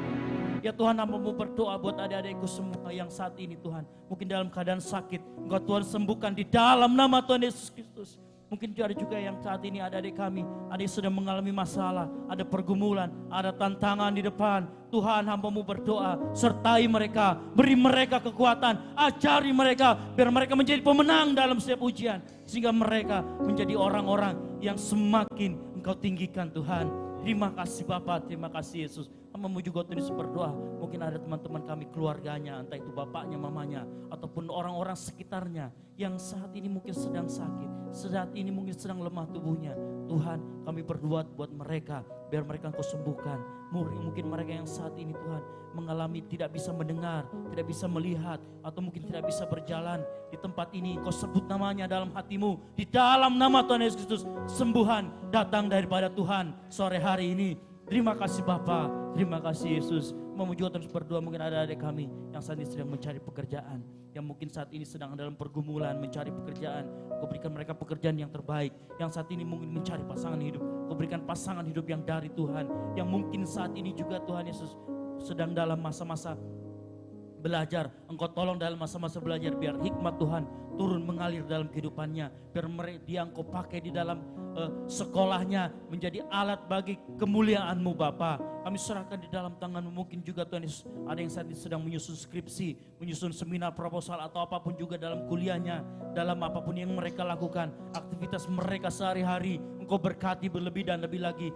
Ya Tuhan, hamba-Mu berdoa buat adik-adikku semua yang saat ini Tuhan, mungkin dalam keadaan sakit, Engkau Tuhan sembuhkan di dalam nama Tuhan Yesus Kristus. Mungkin ada juga yang saat ini adik-adik kami, ada yang sedang mengalami masalah, ada pergumulan, ada tantangan di depan. Tuhan, hamba-Mu berdoa, sertai mereka, beri mereka kekuatan, ajari mereka, biar mereka menjadi pemenang dalam setiap ujian. Sehingga mereka menjadi orang-orang yang semakin Engkau tinggikan Tuhan. Terima kasih Bapa, terima kasih Yesus. Hamba-Mu juga terus berdoa, mungkin ada teman-teman kami, keluarganya, entah itu bapaknya, mamanya, ataupun orang-orang sekitarnya yang saat ini mungkin sedang sakit, saat ini mungkin sedang lemah tubuhnya. Tuhan, kami berdoa buat mereka, biar mereka Engkau sembuhkan. Mungkin mereka yang saat ini Tuhan mengalami tidak bisa mendengar, tidak bisa melihat, atau mungkin tidak bisa berjalan. Di tempat ini Engkau sebut namanya dalam hatimu, di dalam nama Tuhan Yesus Kristus, sembuhan datang daripada Tuhan sore hari ini. Terima kasih Bapa, terima kasih Yesus. Memuji terus berdoa, mungkin ada adik kami yang saat ini sedang mencari pekerjaan, yang mungkin saat ini sedang dalam pergumulan mencari pekerjaan. Kau berikan mereka pekerjaan yang terbaik. Yang saat ini mungkin mencari pasangan hidup, Kau berikan pasangan hidup yang dari Tuhan. Yang mungkin saat ini juga Tuhan Yesus sedang dalam masa-masa belajar, Engkau tolong dalam masa-masa belajar, biar hikmat Tuhan turun mengalir dalam kehidupannya, biar dia Engkau pakai di dalam sekolahnya menjadi alat bagi kemuliaan-Mu Bapa. Kami serahkan di dalam tangan-Mu. Mungkin juga Tuhan Yesus ada yang saat ini sedang menyusun skripsi, menyusun seminar proposal, atau apapun juga dalam kuliahnya, dalam apapun yang mereka lakukan, aktivitas mereka sehari-hari, Engkau berkati berlebih dan lebih lagi.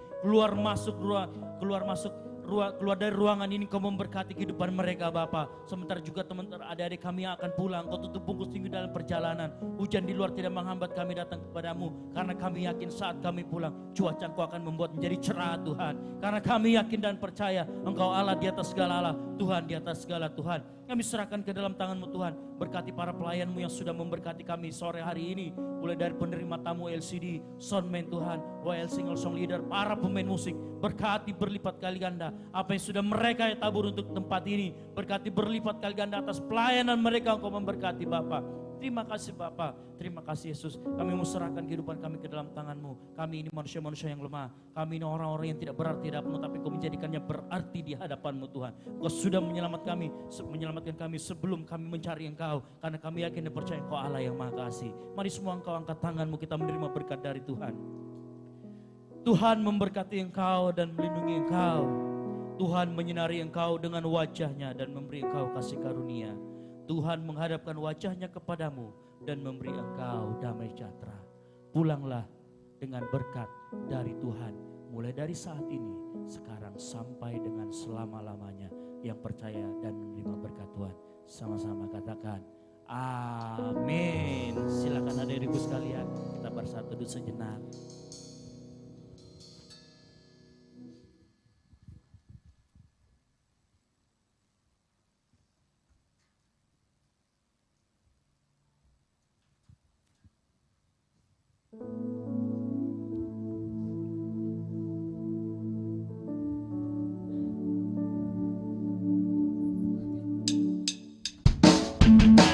Keluar dari ruangan ini, Kau memberkati kehidupan mereka Bapa. Sementara juga teman-teman adik-adik kami yang akan pulang, Kau tutup bungkus tinggi dalam perjalanan. Hujan di luar tidak menghambat kami datang kepadamu, karena kami yakin saat kami pulang, cuaca Engkau akan membuat menjadi cerah Tuhan. Karena kami yakin dan percaya Engkau Allah di atas segala Allah, Tuhan di atas segala Tuhan. Kami serahkan ke dalam tangan-Mu Tuhan. Berkati para pelayan-Mu yang sudah memberkati kami sore hari ini, mulai dari penerima tamu LCD, soundman Tuhan, WL single song leader, para pemain musik. Berkati berlipat kali ganda apa yang sudah mereka tabur untuk tempat ini. Berkati berlipat kali ganda atas pelayanan mereka, Engkau memberkati Bapa. Terima kasih Bapa, terima kasih Yesus. Kami mau serahkan kehidupan kami ke dalam tangan-Mu. Kami ini manusia-manusia yang lemah. Kami ini orang-orang yang tidak berarti di hadapan-Mu, tapi Kau menjadikannya berarti di hadapan-Mu Tuhan. Kau sudah menyelamatkan kami sebelum kami mencari Engkau. Karena kami yakin dan percaya Engkau Allah yang Maha Kasih. Mari semua Engkau angkat tangan-Mu, kita menerima berkat dari Tuhan. Tuhan memberkati Engkau dan melindungi Engkau. Tuhan menyinari Engkau dengan wajah-Nya dan memberi Engkau kasih karunia. Tuhan menghadapkan wajah-Nya kepadamu dan memberi engkau damai sejahtera. Pulanglah dengan berkat dari Tuhan, mulai dari saat ini, sekarang sampai dengan selama-lamanya. Yang percaya dan menerima berkat Tuhan, sama-sama katakan amin. Silakan adik-adikku sekalian, kita bersatu duduk sejenak.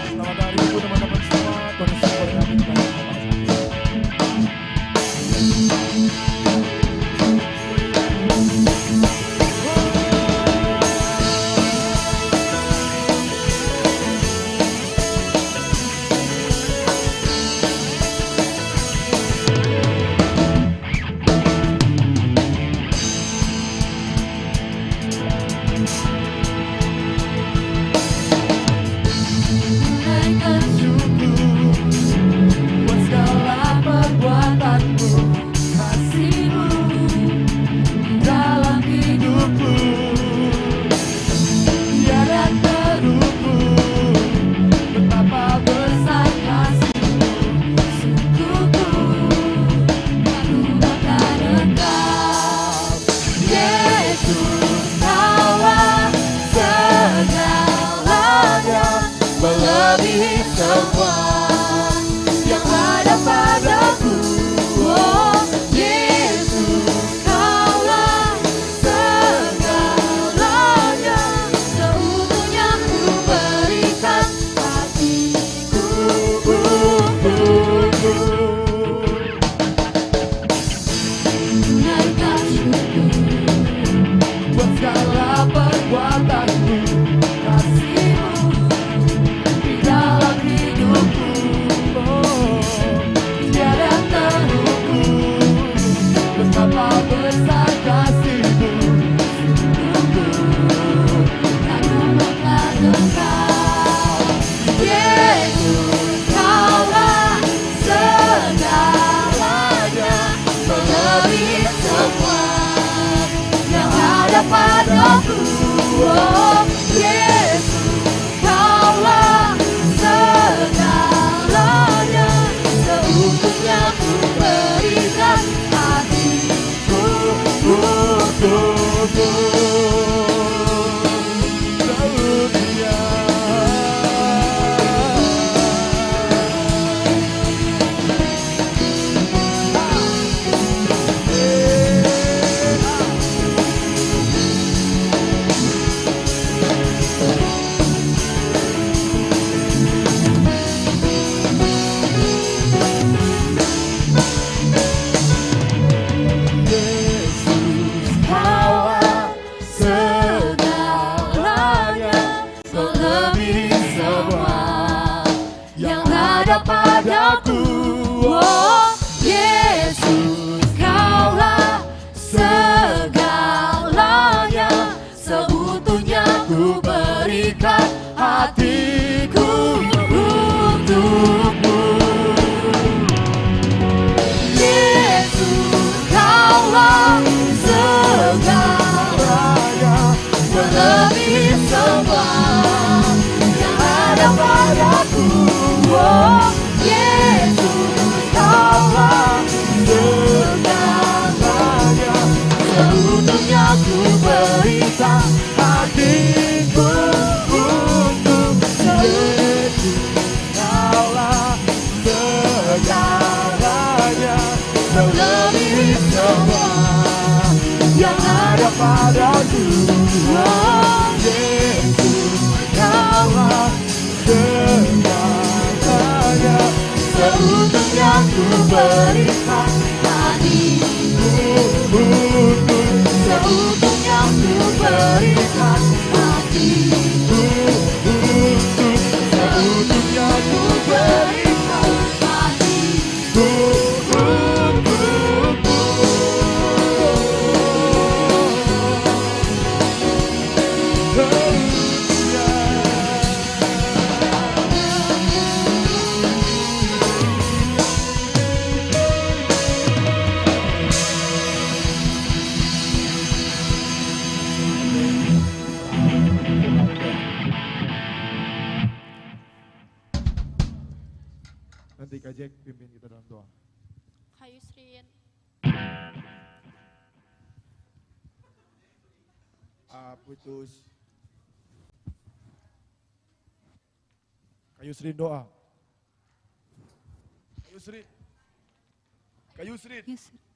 Selamat hari Ibu teman-teman semua. Tuhan Yesus memberkati kita. Yesus, Kaulah segalanya, melebihi semua yang ada padaku. Oh, Yesus, Kaulah segalanya, seutuhnya ku berikan hatiku untukmu. Kaulah segalanya, melebihi semua yang ada padaku. Oh, Yesus, Kaulah segalanya, seutuhnya ku berikan hatiku untukmu. Yesus, Kaulah segalanya, melebihi semua yang ada padaku. Oh, Yesus, Kaulah segalanya, seutuhnya ku berikan hatiku untuk Yesus. Kaulah segalanya, melebihi semua yang ada padaku. Oh, Yesus, Kaulah segalanya, seutuhnya ku berikan hatiku untuk, seutuhnya ku berikan hatiku untuk, seutuhnya ku berikan hatiku untukmu. Nanti Kak Jack pimpin kita dalam doa. Kak Yusrin. Putus. Kak Yusrin doa. Kak Yusrin. Kak Yusrin. Yusrin.